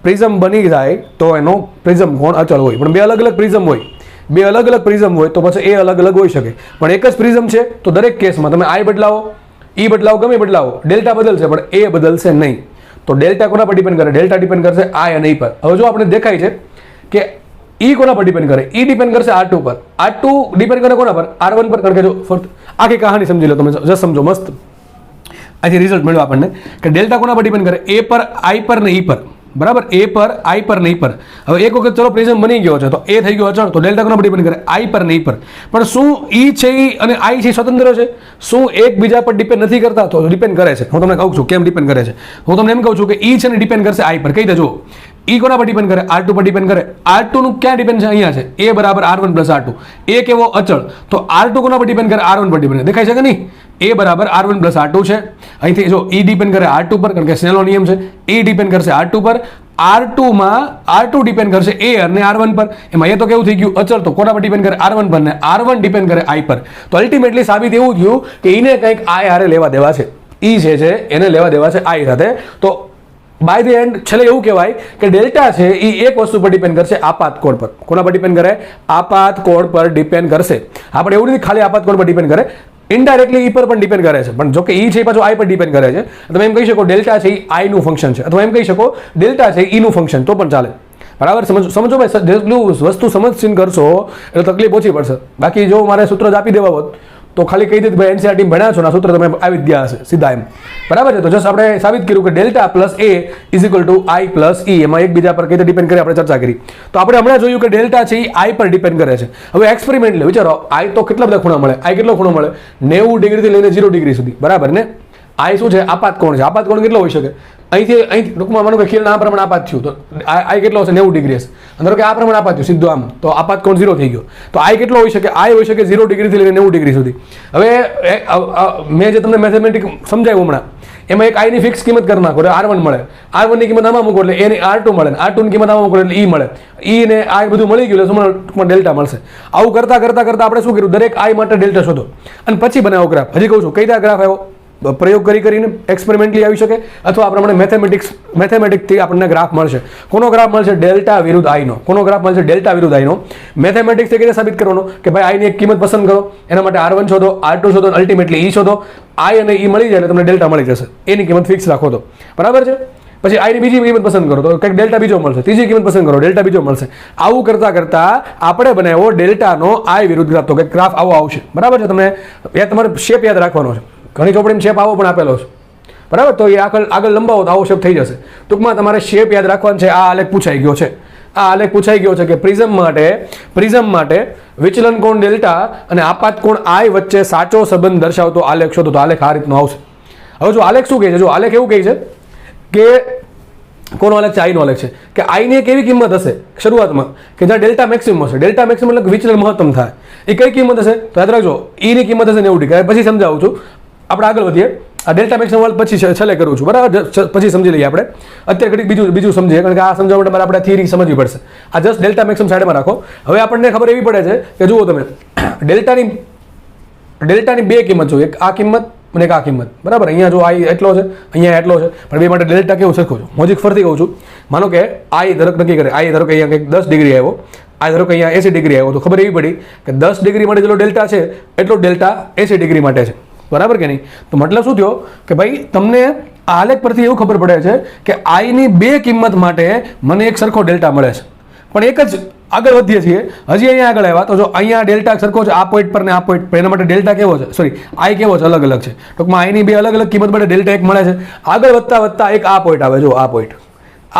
Speaker 1: પ્રિઝમ બની જાય તો એનો પ્રિઝમ કોણ અચળ હોય, પણ બે અલગ અલગ પ્રિઝમ હોય, બે અલગ અલગ પ્રિઝમ હોય તો પછી એ અલગ અલગ હોઈ શકે. પણ એક જ પ્રિઝમ છે તો દરેક કેસમાં તમે I બદલાવો, E બદલાવો, ગમે બદલાવો, ડેલ્ટા બદલશે પણ એ બદલશે નહીં. તો ડેલ્ટા કોના પર ડિપેન્ડ કરે, ડેલ્ટા ડિપેન્ડ કરશે I અને E પર. હવે જો આપણે દેખાય છે કે E કોના પર ડિપેન્ડ કરે, E ડિપેન્ડ કરશે R2 પર, R2 ડિપેન્ડ કરે કોના પર, R1 પર. કારણ કે જો આખી કહાની સમજી લો તમે, જस्ट સમજો, મસ્ત આથી રિઝલ્ટ મળ્યો આપણને કે ડેલ્ટા કોના પર ડિપેન્ડ કરે, A પર, I પર ને E પર, બરાબર, A પર, I પર ને E પર. હવે એક વખત ચલો પ્રિઝમ બની ગયો છે તો એ થઈ ગયો અચળ, તો ડેલ્ટા કોના પર ડિપેન્ડ કરે, I પર ને E પર. પણ શું E છે અને I છે સ્વતંત્ર છે, શું એકબીજા પર ડિપેન્ડ નથી કરતા, તો ડિપેન્ડ કરે છે. હું તમને કહું છું કેમ ડિપેન્ડ કરે છે. હું તમને એમ કહું છું કે E છે ને ડિપેન્ડ કરશે I પર. કઈ દે, જો E કોના પર ડિપેન્ડ કરે, R2 પર ડિપેન્ડ કરે. R2 નું ક્યાં ડિપેન્ડ છે, અહીંયા છે, A બરાબર R1 પ્લસ R2. એ કેવો અચળ, તો R2 કોના પર ડિપેન્ડ કરે, R1 પર ડિપેન્ડ કરે. દેખાય છે કે નહીં, A બરાબર R1 પ્લસ R2 છે. અહીંથી જો E ડિપેન્ડ કરે R2 પર, કારણ કે સ્નેલનો નિયમ છે, E ડિપેન્ડ કરશે R2 પર, R2 માં R2 ડિપેન્ડ કરશે A અને R1 પર. એમાં એ તો કેવું થઈ ગયું અચળ, તો કોના પર ડિપેન્ડ કરે, R1 પર, ને R1 ડિપેન્ડ કરે I પર. તો અલ્ટિમેટલી સાબિત એવું થયું કે એને કંઈક I હારે લેવા દેવા છે, E છે એને લેવા દેવા છે I સાથે. તો બાય ધ એન્ડ છેલ્લે એવું કહેવાય કે ડેલ્ટા છે એ એક વસ્તુ પર ડિપેન્ડ કરશે, આપાત કોણ પર. કોના પર ડિપેન્ડ કરે, આપાત કોણ પર ડિપેન્ડ કરશે. આપણે એવું નથી ખાલી આપાત કોણ પર ડિપેન્ડ કરે, ઇનડાયરેક્ટલી E પર પણ ડિપેન્ડ કરે છે. પણ જો કે E છે એ પાછું I પર ડિપેન્ડ કરે છે, તમે એમ કહી શકો ડેલ્ટા છે એ I નું ફંક્શન છે, અથવા એમ કહી શકો ડેલ્ટા છે E નું ફંક્શન, તો પણ ચાલે. બરાબર, સમજો ભાઈ, જેટલું વસ્તુ સમજશીન કરશો એટલે તકલીફ ઓછી પડશે. બાકી જો મારે સૂત્ર જ આપી દેવા હોત તો ખાલી કહી દીધું ભાઈ એનસીઆરટી ભણ્યા છો ને સૂત્ર તમે આવી જ ગયા હશે સીધા એમ, બરાબર છે. તો જસ્ટ આપણે સાબિત કર્યું કે delta plus A is equal to I plus E, એમાં એકબીજા પર કઈ રીતે ડિપેન્ડ કરે આપણે ચર્ચા કરી. તો આપણે હમણાં જોયું કે ડેલ્ટા છે એ આઈ પર ડિપેન્ડ કરે છે. હવે એક્સપેરિમેન્ટ વિચારો, આઈ તો કેટલા બધા ખૂણા મળે, આઈ કેટલો ખૂણો મળે 90 ડિગ્રીથી લઈને 0 ડિગ્રી સુધી, બરાબર ને. આઈ શું છે? આપાત કોણ છે. આપાત કોણ કેટલો હોઈ શકે? અહીં ટૂંકમાં માનો કે ખીલના આ પ્રમાણે આપાત થયું તો આઈ કેટલો હશે? 90 ડિગ્રી હશે. ધારો કે આ પ્રમાણે આપાત થયું સીધું આમ, તો આપાત કોણ 0 થઈ ગયો. તો આઈ કેટલો હોઈ શકે? આઈ હોઈ શકે 0 ડિગ્રીથી લઈને 90 ડિગ્રી સુધી. હવે મેં જે તમને મેથેમેટિક સમજાવ્યું હમણાં, એમાં એક આઈની ફિક્સ કિંમત કરી નાખો એટલે R1 મળે, R1 ની કિંમત આમાં મૂકો એટલે એની R2 મળે, R2 ની કિંમત આમાં મૂકો એટલે E મળે, E ને આ બધું મળી ગયું એટલે ટૂંકમાં ડેલ્ટા મળશે. આવું કરતા કરતા કરતા આપણે શું કર્યું? દરેક આઈ માટે ડેલ્ટા શોધો અને પછી બનાવો ગ્રાફ. હજી કહું છું કઈ રીતે ગ્રાફ આવ્યો? પ્રયોગ કરીને એક્સપેરિમેન્ટલી આવી શકે અથવા આ પ્રમાણે મેથેમેટિક્સથી આપણને ગ્રાફ મળશે. કોનો ગ્રાફ મળશે? ડેલ્ટા વિરુદ્ધ આઈનો. કોનો ગ્રાફ મળશે? ડેલ્ટા વિરુદ્ધ આઈનો. મેથેમેટિક્સથી કઈ રીતે સાબિત કરવાનો કે ભાઈ આઈની એક કિંમત પસંદ કરો, એના માટે R1 શોધો, R2 શોધો, અલ્ટિમેટલી E શોધો. આઈ અને E મળી જાય એટલે તમને ડેલ્ટા મળી જશે. એની કિંમત ફિક્સ રાખો તો બરાબર છે. પછી આઈની બીજી કિંમત પસંદ કરો તો કંઈક ડેલ્ટા બીજો મળશે, ત્રીજી કિંમત પસંદ કરો ડેલ્ટા બીજો મળશે. આવું કરતા કરતા આપણે બનાવ્યો ડેલ્ટાનો આઈ વિરુદ્ધ ગ્રાફ. તો કંઈક ગ્રાફ આવો આવશે, બરાબર છે. તમને તમારે શેપ યાદ રાખવાનો છે. ઘણી ચોપડીમાં શેપ આવો પણ આપેલો છે, બરાબર. તો એ આગળ લંબાવો તો આવો શેપ થઈ જશે. ટૂંકમાં તમારે શેપ યાદ રાખવાનો છે. આ આલેખ પૂછાઈ ગયો છે, આ આલેખ પૂછાઈ ગયો છે કે પ્રિઝમ માટે વિચલન કોણ ડેલ્ટા અને આપાત કોણ આઈ વચ્ચે સાચો સંબંધ દર્શાવતો આલેખ શોધો. તો આલેખ આ રીતનો આવશે. હવે જો આલેખ શું કહે છે? જો આલેખ એવું કહે છે કે કોનો આલેખ છે? આઈનો આલેખ છે કે આઈની એક એવી કિંમત હશે શરૂઆતમાં કે જ્યાં ડેલ્ટા મેક્સિમમ હશે. ડેલ્ટા મેક્સિમમ એટલે વિચલન મહત્તમ થાય. એ કઈ કિંમત હશે? તો યાદ રાખજો, E ની કિંમત હશે 90 ડિગ્રી. પછી સમજાવું છું, આપણે આગળ વધીએ. આ ડેલ્ટા મેક્સિમમ પછી છેલ્લે કરું છું, બરાબર. પછી સમજી લઈએ આપણે. અત્યારે ઘડી બીજું સમજીએ, કારણ કે આ સમજાવવા માટે આપણે થિયરી સમજવી પડશે. આ જસ્ટ ડેલ્ટા મેક્સિમમ સાઈડમાં રાખો. હવે આપણને ખબર એવી પડે છે કે જુઓ તમે ડેલ્ટાની બે કિંમત જો, એક આ કિંમત અને એક આ કિંમત, બરાબર. અહીંયા જો આઈ એટલો છે, અહીંયા એટલો છે, પણ બે માટે ડેલ્ટા કેવું સરખું છું. મોજીક ફરતી કહું છું. માનો કે આઈ ધરક નક્કી કરે, આઈ ધારો કે અહીંયા કંઈક 10 ડિગ્રી આવ્યો, આ ધારો કે અહીંયા 80 ડિગ્રી આવ્યો, તો ખબર એવી પડી કે 10 ડિગ્રી માટે જેટલો ડેલ્ટા છે એટલો ડેલ્ટા 80 ડિગ્રી માટે છે, બરાબર કે નહીં. તો મતલબ શું થયો કે ભાઈ તમને આ આલેખ પરથી એવું ખબર પડે છે કે આઈની બે કિંમત માટે મને એક સરખો ડેલ્ટા મળે છે. પણ એક જ આગળ વધીએ છીએ, હજી અહીંયા આગળ આવ્યા તો જો અહીંયા ડેલ્ટા સરખો છે આ પોઈન્ટ પર ને આ પોઈન્ટ પર, એના માટે ડેલ્ટા કેવો છે? સોરી, આઈ કેવો છે? અલગ અલગ છે. ટૂંકમાં આઈની બે અલગ અલગ કિંમત માટે ડેલ્ટા એક મળે છે. આગળ વધતા વધતા એક આ પોઈન્ટ આવે, જો આ પોઈન્ટ.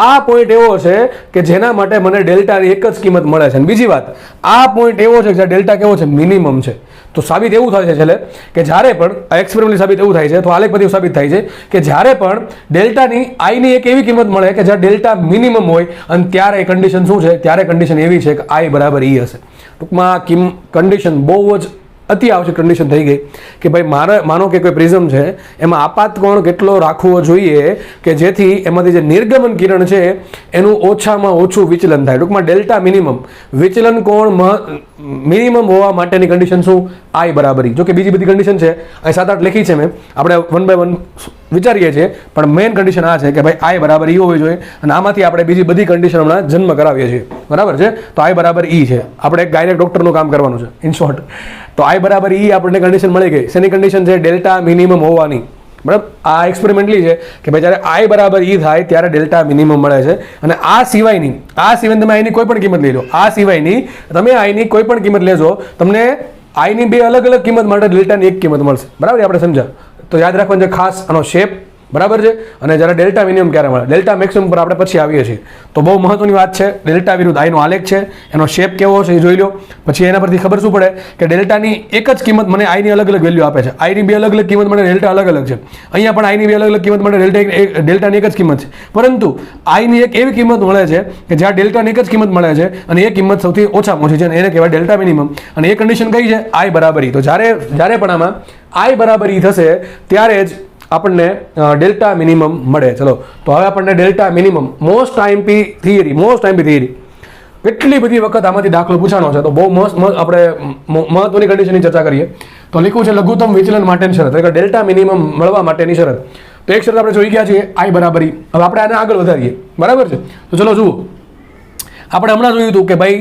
Speaker 1: આ પોઈન્ટ એવો છે કે જેના માટે મને ડેલ્ટાની એક જ કિંમત મળે છે. અને બીજી વાત, આ પોઈન્ટ એવો છે કે જ્યાં ડેલ્ટા કેવો છે? મિનિમમ છે. તો સાબિત એવું થાય છે છેલ્લે કે જ્યારે પણ એક્સપેરિમેન્ટલી સાબિત એવું થાય છે, તો આલેખ પરથી સાબિત થાય છે કે જ્યારે પણ ડેલ્ટાની આઈની એક એવી કિંમત મળે કે જ્યાં ડેલ્ટા મિનિમમ હોય, અને ત્યારે કન્ડિશન શું છે? ત્યારે કન્ડિશન એવી છે કે આઈ બરાબર E હશે. ટૂંકમાં કન્ડિશન બહુ જ અતિ આવશ્યક કન્ડિશન થઈ ગઈ કે ભાઈ માનો કે કોઈ પ્રિઝમ છે, એમાં આપાત કોણ કેટલો રાખવો જોઈએ કે જેથી એમાંથી જે નિર્ગમન કિરણ છે એનું ઓછામાં ઓછું વિચલન થાય. ટૂંકમાં ડેલ્ટા મિનિમમ, વિચલન કોણ મિનિમમ હોવા માટેની કન્ડિશન શું? આઈ બરાબર E. જો કે બીજી બધી કન્ડિશન છે, અહીં 7-8 લખી છે મેં, આપણે 1 by 1 વિચારીએ છીએ, પણ મેઇન કન્ડિશન આ છે કે ભાઈ આઈ બરાબર E હોવી જોઈએ. અને આમાંથી આપણે બીજી બધી કન્ડિશન હમણાં જન્મ કરાવીએ છીએ, બરાબર છે. તો આઈ બરાબર E છે. આપણે એક ગાયનેક ડોક્ટરનું કામ કરવાનું છે ઇન શોર્ટ. તો આઈ બરાબર E આપણને કન્ડિશન મળી ગઈ. શેની કન્ડિશન છે? ડેલ્ટા મિનિમમ હોવાની, બરાબર. આ એક્સપેરિમેન્ટલી છે કે ભાઈ જ્યારે આઈ બરાબર E થાય ત્યારે ડેલ્ટા મિનિમમ મળે છે. અને આ સિવાયની તમે આઈની કોઈ પણ કિંમત લઈ લો, આ સિવાયની તમે આઈની કોઈ પણ કિંમત લેજો, તમને આઈની બે અલગ અલગ કિંમત માટે ડેલ્ટાની એક કિંમત મળશે, બરાબર. આપણે સમજા તો યાદ રાખવાનું છે ખાસ આનો શેપ, બરાબર છે. અને જ્યારે ડેલ્ટા મિનિમમ ક્યારે મળે? ડેલ્ટા મેક્સિમમ પર આપણે પછી આવીએ છીએ. તો બહુ મહત્વની વાત છે. ડેલ્ટા વિરુદ્ધ આઈનો આલેખ છે, એનો શેપ કેવો છે એ જોઈ લો. પછી એના પરથી ખબર શું પડે કે ડેલ્ટાની એક જ કિંમત મને આઈની અલગ અલગ વેલ્યુ આપે છે. આઈની બે અલગ અલગ કિંમત માટે ડેલ્ટા અલગ અલગ છે. અહીંયા પણ આઈની બે અલગ અલગ કિંમત માટે ડેલ્ટાની એક જ કિંમત છે. પરંતુ આઈની એક એવી કિંમત મળે છે કે જ્યાં ડેલ્ટાની એક જ કિંમત મળે છે અને એ કિંમત સૌથી ઓછામાં ઓછી છે, અને એને કહેવાય ડેલ્ટા મિનિમમ. અને એ કન્ડિશન કઈ છે? આઈ બરાબર E. તો જ્યારે પણ આમાં આઈ બરાબર E થશે ત્યારે જ આપણને ડેલ્ટા મિનિમમ મળે. ચલો, તો હવે આપણને delta minimum most IMP theory કેટલી બધી વખત આમાંથી દાખલો પૂછાનો છે. તો બહુ આપણે મહત્વની કન્ડિશનની ચર્ચા કરીએ. તો લખ્યું છે લઘુત્તમ વિચલન માટેની શરત, એટલે ડેલ્ટા મિનિમમ મળવા માટેની શરત. તો એક શરત આપણે જોઈ ગયા છીએ, આઈ બરાબર E. હવે આપણે આને આગળ વધારીએ, બરાબર છે. તો ચલો જુઓ, આપણે હમણાં જોયું હતું કે ભાઈ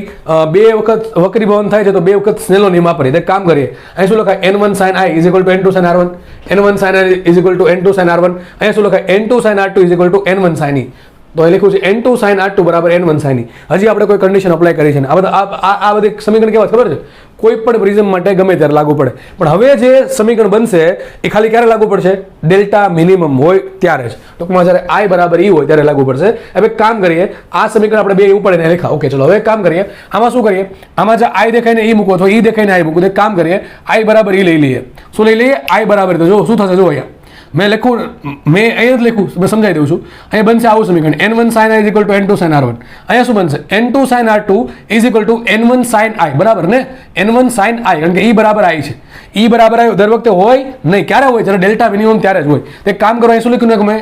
Speaker 1: બે વખત વક્રીભવન થાય છે તો બે વખત સ્નેલનો નિયમ વાપરીએ. એક કામ કરીએ, અહીં શું લખાય? n1 sin i is equal to n2 sin r1, n1 sin i is equal to n2 sin r1. અહીંયા શું લખાય? n2 sin r2 is equal to n1 sin e. તો એ લખ્યું છે n2 sin r2 બરાબર n1 sin e. હજી આપણે કોઈ કન્ડિશન અપ્લાય કરી છે ને આ બધી સમીકરણ કેવા ખબર છે, કોઈ પણ પ્રિઝમ માટે ગમે ત્યારે લાગુ પડે. પણ હવે જે સમીકરણ બનશે એ ખાલી ક્યારે લાગુ પડશે, ડેલ્ટા મિનિમમ હોય ત્યારે જ, ટૂંકમાં જ્યારે i બરાબર e હોય ત્યારે લાગુ પડશે. હવે કામ કરીએ, આ સમીકરણ આપણે બે ઉપર એને લખા. ઓકે ચલો હવે કામ કરીએ, આમાં શું કરીએ, આમાં જે i દેખાઈને e મૂકો અથવા e દેખાઈને i મૂકો, તો કામ કરીએ i બરાબર e લઈ લઈએ. શું લઈ લઈએ, i બરાબર, તો જો શું થશે, જો અહીંયા મેં લખ્યું, મેં અહીંયા જ લખ્યું, મેં સમજાવી દઉં છું. અહીંયા બનશે આવું સમીકરણ, n1 sin i is equal to n2 sin r1. અહીંયા શું બનશે, n2 sin r2 is equal two n1 sin i, બરાબર ને, n1 sin i, કારણ કે e બરાબર i છે. e બરાબર i દર વખતે હોય નહીં, ક્યારે હોય, જ્યારે ડેલ્ટા મિનિમમ ત્યારે જ હોય. તો એક કામ કરો, અહીં શું લખ્યું ને, મેં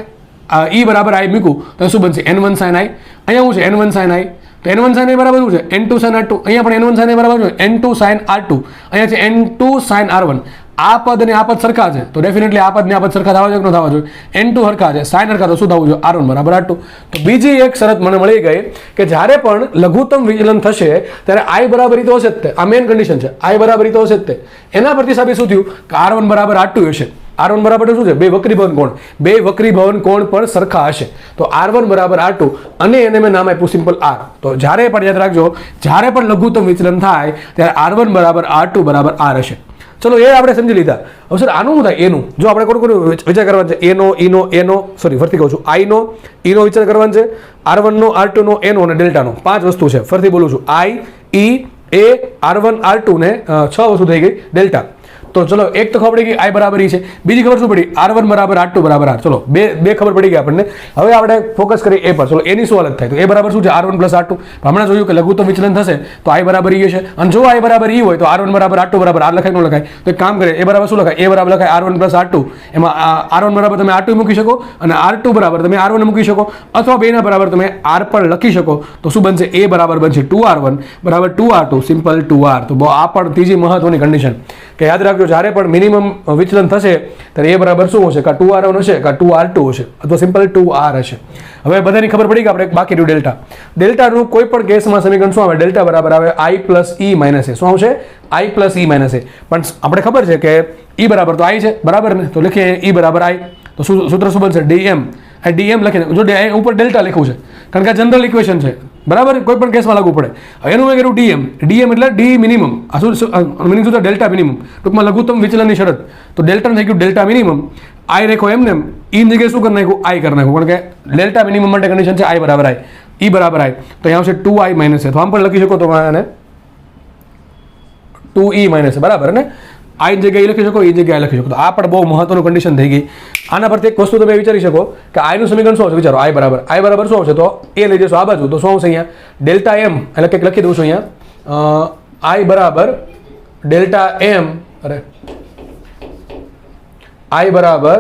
Speaker 1: e બરાબર i મૂકું તો શું બનશે, n1 sin i. અહીંયા શું છે, n1 sin i, તો n1 sin i બરાબર શું છે, n2 sin r2. અહીંયા પણ n1 sin i બરાબર છે n2 sin r2. અહીંયા છે n2 sin r1. આ પદ અને આ પદ સરખા છે, તો ડેફિનેટલી આ પદ ને આ પદ સરખા થવા જોઈએ કે ન થવા જોઈએ, n2 સરખા છે, sin સરખા, તો શું થવું જોઈએ, r1 બરાબર r2. તો બીજી એક શરત મને મળી ગઈ કે જ્યારે પણ લઘુત્તમ વિચલન થશે ત્યારે i બરાબર ઈ તો હશે જ તે, આ મેઇન કન્ડિશન છે, i બરાબર ઈ તો હશે જ તે. એના પરથી સાબિત શું થયું કે r1 બરાબર r2 હશે. r1 બરાબર શું છે, બે વક્રીભવન કોણ, બે વક્રીભવન કોણ પણ સરખા હશે. તો r1 બરાબર r2 અને એને મેં નામ આપ્યું સિમ્પલ r. તો જ્યારે પણ યાદ રાખજો, જ્યારે પણ લઘુત્તમ વિચલન થાય ત્યારે r1 બરાબર r2 બરાબર r હશે. ચલો એ આપણે સમજી લીધા. હવે સર આનું શું થાય, એનું જો આપણે કોણ વિચાર કરવાનો છે, એનો સોરી ફરીથી કહું છું, નો વિચાર કરવાનો છે, r1 નો, r2 નો, એનો અને ડેલ્ટાનો. 5 વસ્તુ છે, ફરીથી બોલું છું, i, e, a, r1, r2 ને 6 વસ્તુ થઈ ગઈ ડેલ્ટા. તો ચલો એક તો ખબર પડી ગઈ i બરાબર e છે, બીજી ખબર શું પડી, r1 બરાબર r2 બરાબર r. ચલો બે ખબર પડી ગઈ આપણને. હવે આપણે ફોકસ કરીએ એ પર. ચલો એની શું હાલત થાય, તો a બરાબર શું છે, r1 પ્લસ r2. હમણાં જોયું કે લઘુત્તમ વિચલન થશે તો i બરાબર e હશે, અને જો i બરાબર e હોય તો r1 બરાબર r2 બરાબર r લખાય ન લખાય. તો એક કામ કરીએ, a બરાબર શું લખાય, a બરાબર લખાય r1 પ્લસ r2. એમાં r1 બરાબર તમે r2 મૂકી શકો અને r2 બરાબર તમે r1 મૂકી શકો, અથવા બેના બરાબર તમે r પણ લખી શકો. તો શું બનશે, a બરાબર બનશે 2r1 બરાબર 2r2 સિમ્પલ 2r. તો આ પણ ત્રીજી મહત્વની કન્ડિશન કે યાદ રાખજો, જ્યારે પણ મિનિમમ વિચલન થશે ત્યારે a બરાબર શું હશે, કા 2r1 હશે કા 2r2 હશે અથવા સિમ્પલ 2r હશે. હવે બધાની ખબર પડી કે આપણે બાકી રહ્યું ડેલ્ટા. ડેલ્ટાનું કોઈ પણ કેસમાં સમીકરણ શું આવે, ડેલ્ટા બરાબર આવે i plus e minus a. શું આવશે, i plus e minus a. પણ આપણે ખબર છે કે e બરાબર તો i છે, બરાબર ને, તો લખીએ e બરાબર i. તો સૂત્ર શું બનશે, dm. આ dm લખીને જો ઉપર ડેલ્ટા લખ્યું છે કારણ કે આ જનરલ ઇક્વેશન છે, બરાબર, કોઈ પણ કેસમાં લાગુ પડે. એનું મેં કર્યું dm એટલે d મિનિમમ, આ શું મિનિંગ શું, ડેલ્ટા મિનિમમ, ટૂંકમાં લઘુત્તમ વિચલનની શરત. તો ડેલ્ટા થઈ ગયું ડેલ્ટા મિનિમમ, i રેખો એમને e ની જગ્યાએ શું કરી નાખ્યું, i કરી નાખ્યું, કારણ કે ડેલ્ટા મિનિમમ માટે કન્ડિશન છે i બરાબર i, e બરાબર i. તો અહીંયા આવશે 2i માઇનસ છે, તો આમ પણ લખી શકો તો આને 2e માઇનસ છે, બરાબર ને, i ની જગ્યાએ લખી શકો, e જગ્યાએ લખી શકો. તો આ પણ બહુ મહત્વનું કન્ડિશન થઈ ગઈ. આના પરથી એક વસ્તુ તમે વિચારી શકો કે i નું સમીકરણ શું આવશે, વિચારો, i બરાબર શું આવશે, તો એ લઈ જશો આ બાજુ, તો શું આવશે અહીંયા ડેલ્ટા m, એટલે કંઈક લખી દઉં છું અહીંયા, i બરાબર ડેલ્ટા m, અરે i બરાબર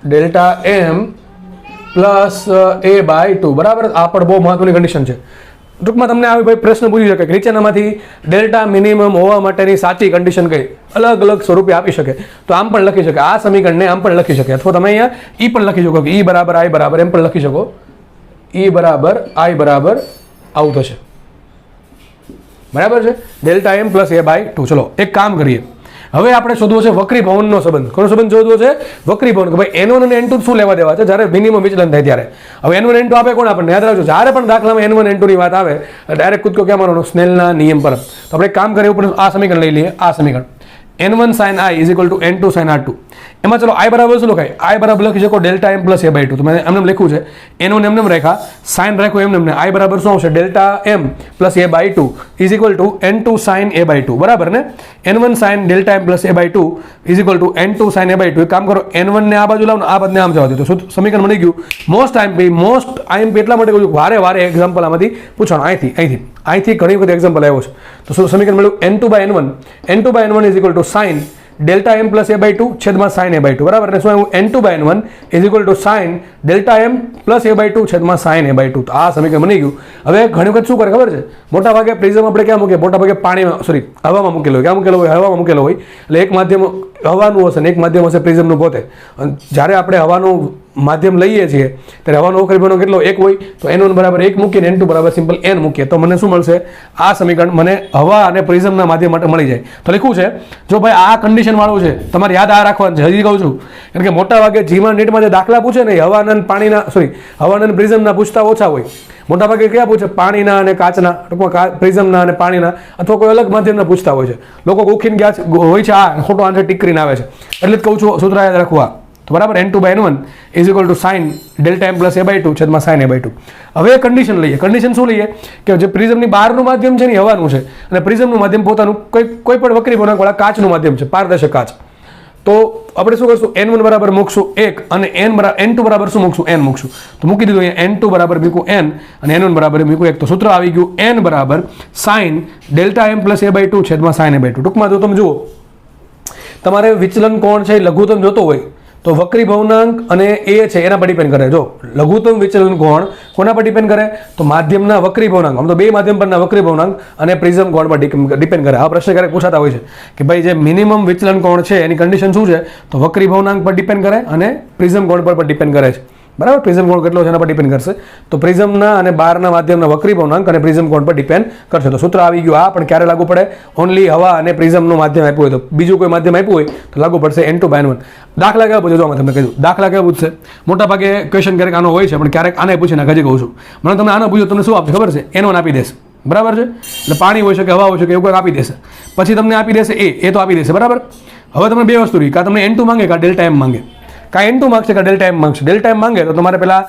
Speaker 1: delta m plus a by 2, બરાબર. આ પણ બહુ મહત્વની કન્ડિશન છે. ટૂંકમાં તમને આવી ભાઈ પ્રશ્ન પૂછી શકે કે નીચેનામાંથી ડેલ્ટા મિનિમમ હોવા માટેની સાચી કન્ડિશન કઈ, અલગ અલગ સ્વરૂપે આપી શકે. તો આમ પણ લખી શકે, આ સમીકરણને આમ પણ લખી શકે, અથવા તમે અહીંયા e પણ લખી શકો કે e બરાબર i બરાબર એમ પણ લખી શકો, e બરાબર i બરાબર આવું થશે, બરાબર છે, delta m plus a by 2. ચલો એક કામ કરીએ, હવે આપણે શોધવો છે વક્રીભવનનો સંબંધ. કોનો સંબંધ શોધવો છે, વક્રીભવન, કે ભાઈ n1 અને n2 શું લેવા દેવા છે જ્યારે મિનિમમ વિચલન થાય ત્યારે. હવે n1 n2 આપે કોણ, આપણને યાદ રાખજો, જ્યારે પણ દાખલામાં n1 n2 ની વાત આવે ડાયરેક્ટ કૂદકો ક્યાં મારવાનો, સ્નેલના નિયમ પર. તો આપણે કામ કરીએ, ઉપર આ સમીકરણ લઈ લઈએ, આ સમીકરણ n1 sin i is equal to n2 sin r2. એમાં ચલો i બરાબર શું લખાય, i બરાબર લખી શકો delta m plus a by 2. તો મેં એમને લખ્યું છે, n1 એમને રેખા, સાઇન રાખો એમને, i બરાબર શું આવશે, delta m plus a by 2 is equal to n2 sin a by 2, બરાબર ને, n1 sin delta m plus a by 2 is equal to n2 sin a by 2. એક કામ કરો, n1 ને આ બાજુ લાવો, આ પદને આમ જવા દો, તો સમીકરણ મળી ગયું. મોસ્ટ IMP એટલા માટે કહું છું, વારે એક્ઝામ્પલ આમાંથી પૂછવાનું, અહીંથી ઘણી વખત એક્ઝામ્પલ આવ્યો છે. તો શું સમીકરણ મળ્યું, n2 by n1 is equal to sine delta m plus a by 2 છેદમાં સાઇન a બાય 2, બરાબર. અને શું આવ્યું, n2 by n1 is equal to sine delta m plus a by 2 છેદમાં સાઇન a બાય 2. તો આ સમીકરણ બની ગયું. હવે ઘણી વખત શું કરે ખબર છે, મોટા ભાગે પ્રિઝમ આપણે ક્યાં મૂકીએ, મોટા ભાગે પાણીમાં, સોરી હવામાં મૂકેલો હોય, ક્યાં મૂકેલો હોય, હવામાં મૂકેલો હોય. એટલે એક માધ્યમ હવાનું હશે ને એક માધ્યમ હશે પ્રિઝમનું પોતે. અને જ્યારે આપણે હવાનું માધ્યમ લઈએ છીએ ત્યારે હવાનો વક્રી ભવનાંક કેટલો 1 હોય તો n1 બરાબર 1 મૂકીને n2 બરાબર સિમ્પલ n મૂકીએ તો મને શું મળશે આ સમીકરણ મને હવા અને પ્રિઝમના માધ્યમ માટે મળી જાય. તો લખ્યું છે જો ભાઈ આ કન્ડિશન વાળું છે તમારે યાદ આ રાખવાનું છે. હજી કહું છું કારણ કે મોટા ભાગે જીમાં નીટમાં જે દાખલા પૂછે ને હવાના અને પાણીના હવાના અને પ્રિઝમના પૂછતા ઓછા હોય. મોટા ભાગે ક્યાં પૂછે પાણીના અને કાચના ટૂંકમાં પ્રિઝમના અને પાણીના અથવા કોઈ અલગ માધ્યમના પૂછતા હોય છે. લોકો ગોખીને ગયા હોય છે આ ખોટો આન્સર ટીક કરીને આવે છે એટલે જ કહું છું સૂત્ર યાદ રાખવા. તો બરાબર n2/n1 is equal to sine delta m plus a/2 છેદમાં સાઇન a/2. હવે કન્ડિશન લઈએ. કન્ડિશન શું લઈએ કે જે પ્રિઝમની બહારનું માધ્યમ છે ને હવાનું છે અને પ્રિઝમનું માધ્યમ પોતાનું કોઈ પણ વક્રી ભવનાંકવાળા કાચનું માધ્યમ છે, પારદર્શક કાચ. તો આપણે શું કરશું n1 બરાબર મૂકશું 1 અને n2 બરાબર શું મૂકશું n મૂકશું. તો મૂકી દીધું અહીંયા n2 બરાબર મૂકું n અને n1 બરાબર મૂકું 1. તો સૂત્ર આવી ગયું n બરાબર sign delta m plus a/2 છેદમાં સાઇન a/2. ટૂંકમાં જો તમે જુઓ તમારે વિચલન કોણ છે લઘુત્તમ જોતો હોય તો વક્રી ભવનાંક અને એ છે એના પર ડિપેન્ડ કરે. જો લઘુત્તમ વિચલન કોણ કોના પર ડિપેન્ડ કરે તો માધ્યમના વક્રી ભવનાંક, આમ તો બે માધ્યમ પરના વક્રી ભવનાંક અને પ્રિઝમ કોણ પર ડિપેન્ડ કરે. આ પ્રશ્ન ક્યારેક પૂછાતા હોય છે કે ભાઈ જે મિનિમમ વિચલન કોણ છે એની કન્ડિશન શું છે તો વક્રી ભવનાંક પર ડિપેન્ડ કરે અને પ્રિઝમ કોણ પર ડિપેન્ડ કરે છે. બરાબર, પ્રિઝમ કોણ કેટલો છે એના પર ડિપેન્ડ કરશે. તો પ્રિઝમના અને બહારના માધ્યમના વક્રી ભવનાંક અને પ્રિઝમ કોણ પર ડિપેન્ડ કરશે. તો સૂત્ર આવી ગયું. આ પણ ક્યારે લાગુ પડે ઓનલી હવા અને પ્રિઝમનું માધ્યમ આપ્યું હોય તો. બીજું કોઈ માધ્યમ આપ્યું હોય તો લાગુ પડશે n2/n1. દાખલા કેવા પૂછે જો મેં તમને કીધું દાખલા કેવા પૂછશે. મોટા ભાગે ક્વેશ્ચન ક્યારેક આનો હોય છે પણ ક્યારેક આને પૂછે ને હજી કહું છું મને તમને આનો પૂછ્યું તમને શું આપશે ખબર છે n1 આપી દેશે. બરાબર છે, એટલે પાણી હોઈ શકે હવા હોઈ શકે એવું કંઈક આપી દેશે. પછી તમને આપી દેશે એ તો આપી દેશે. બરાબર, હવે તમને બે વસ્તુ રહી, કાં તમને n2 માંગે કાં ડેલ્ટા m માંગે. કાં n2 માંગશે કાં ડેલ્ટા m માંગશે. ડેલ્ટા m માંગે તો તમારે પેલા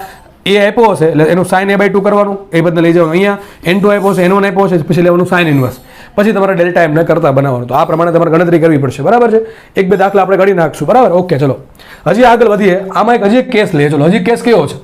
Speaker 1: એ આપ્યો હશે એટલે એનું સાઇન a/2 કરવાનું, એ બદલે લઈ જવાનું. અહીંયા n2 આપ્યો છે n1 આપ્યો છે પછી લેવાનું સાઇન ઇન્વર્સ, પછી તમારે ડેલ્ટા m ને કરતા બનાવવાનું. તો આ પ્રમાણે તમારે ગણતરી કરવી પડશે. બરાબર છે, એક બે દાખલા આપણે ગણી નાખશું. બરાબર, ઓકે ચલો હજી આગળ વધીએ. આમાં હજી એક કેસ લઈએ. ચલો હજી કેસ કેવો છે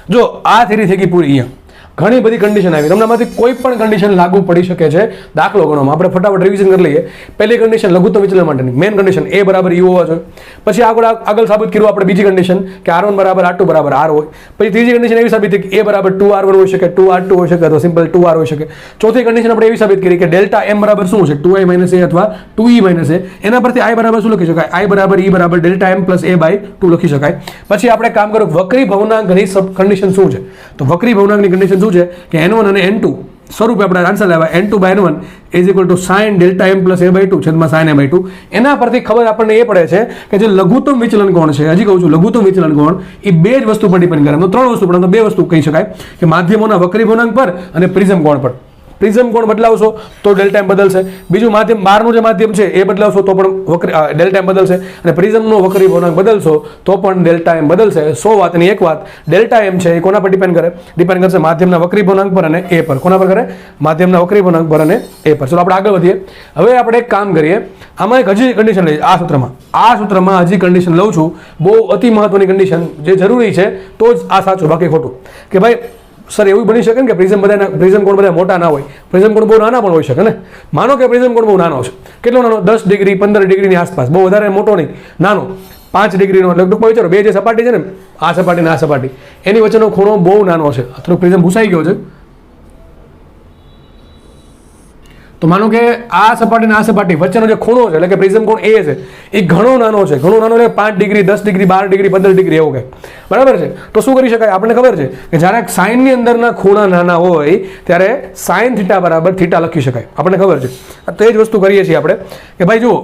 Speaker 1: જો આ થિયરી થઈ ગઈ પૂરી. અહીંયા ઘણી બધી કન્ડિશન આવી, તમને આમાંથી કોઈ પણ કન્ડિશન લાગુ પડી શકે છે દાખલો ગણવામાં. આપણે ફટાફટ રિવિઝન કરી લઈએ. પહેલી કન્ડિશન લઘુત્તમ વિચલન માટેની મેઇન કન્ડિશન a બરાબર u હોવા જોઈએ. પછી આગળ સાબિત કર્યું આપણે બીજી કન્ડિશન કે r1 બરાબર r2 બરાબર r હોય. પછી ત્રીજી કન્ડિશન એવી સાબિત થઈ કે a બરાબર 2r1 હોઈ શકે, 2r2 હોઈ શકે અથવા સિમ્પલ 2r હોઈ શકે. ચોથી કન્ડિશન આપણે એવી સાબિત કરી કે ડેલ્ટા m બરાબર શું છે 2i - a અથવા 2e - a. એના પરથી i બરાબર શું લખી શકાય i બરાબર e બરાબર ડેલ્ટા m પ્લસ a/2 લખી શકાય. પછી આપણે કામ કરો વક્રી ભવનાંકની કન્ડિશન શું છે તો વક્રી ભવનાંકની કન્ડિશન શું છે કે n1 અને n2 સ્વરૂપે આપણે આન્સર લાવ્યા n2/n1 is equal to sine delta m plus a/2 છેદમાં સાઇન a/2. એના પરથી ખબર આપણને એ પડે છે કે જે લઘુત્તમ વિચલન કોણ છે, હજી કહું છું લઘુત્તમ વિચલન કોણ એ બે જ વસ્તુ પર ડિપેન્ડ કરે. તો ત્રણ વસ્તુ પણ બે વસ્તુ કહી શકાય કે માધ્યમોના વક્રી ભવનાંક પર અને પ્રિઝમ કોણ પર. પ્રિઝમ કોણ બદલાવશો તો ડેલ્ટા m બદલશે. બીજું માધ્યમ બહારનું જે માધ્યમ છે એ બદલાવશો તો પણ ડેલ્ટા m બદલશે અને પ્રિઝમનો વક્રી ભવનાંક બદલશો તો પણ ડેલ્ટા m બદલશે. 100 વાતની એક વાત, ડેલ્ટા m છે એ કોના પર ડિપેન્ડ કરે ડિપેન્ડ કરશે માધ્યમના વક્રી ભવનાંક પર અને એ પર. કોના પર કરે માધ્યમના વક્રી ભવનાંક પર અને એ પર. ચલો આપણે આગળ વધીએ. હવે આપણે એક કામ કરીએ. આમાં એક હજી કન્ડિશન લઈએ. આ સૂત્રમાં હજી કન્ડિશન લઉં છું, બહુ અતિ મહત્વની કન્ડિશન જે જરૂરી છે તો જ આ સાચું બાકી ખોટું. કે ભાઈ સર એવું બની શકે ને કે પ્રિઝમ કોણ બધા મોટા ના હોય, પ્રિઝમ કોણ બહુ નાના પણ હોઈ શકે ને. માનો કે પ્રિઝમ કોણ બહુ નાનો છે, કેટલો નાનો 10 ડિગ્રી 15 ડિગ્રીની આસપાસ, બહુ વધારે મોટો નહીં, નાનો 5 ડિગ્રીનો. એટલે ટૂંકમાં વિચારો બે જે સપાટી છે ને આ સપાટી ને આ સપાટી એની વચ્ચેનો ખૂણો બહુ નાનો છે. થોડો પ્રિઝમ ભૂસાઈ ગયો છે. તો માનો કે આ સપાટી અને આ સપાટી વચ્ચેનો જે ખૂણો છે એટલે કે પ્રિઝમ કોણ એ છે એ ઘણો નાનો છે. ઘણો નાનો એટલે 5 ડિગ્રી 10 ડિગ્રી 12 ડિગ્રી 15 ડિગ્રી એવું કંઈક. બરાબર છે, તો શું કરી શકાય આપણને ખબર છે કે જ્યારે સાઇનની અંદરના ખૂણા નાના હોય ત્યારે સાઇન થીટા બરાબર થીટા લખી શકાય. આપણને ખબર છે. તો એ જ વસ્તુ કરીએ છીએ આપણે કે ભાઈ જુઓ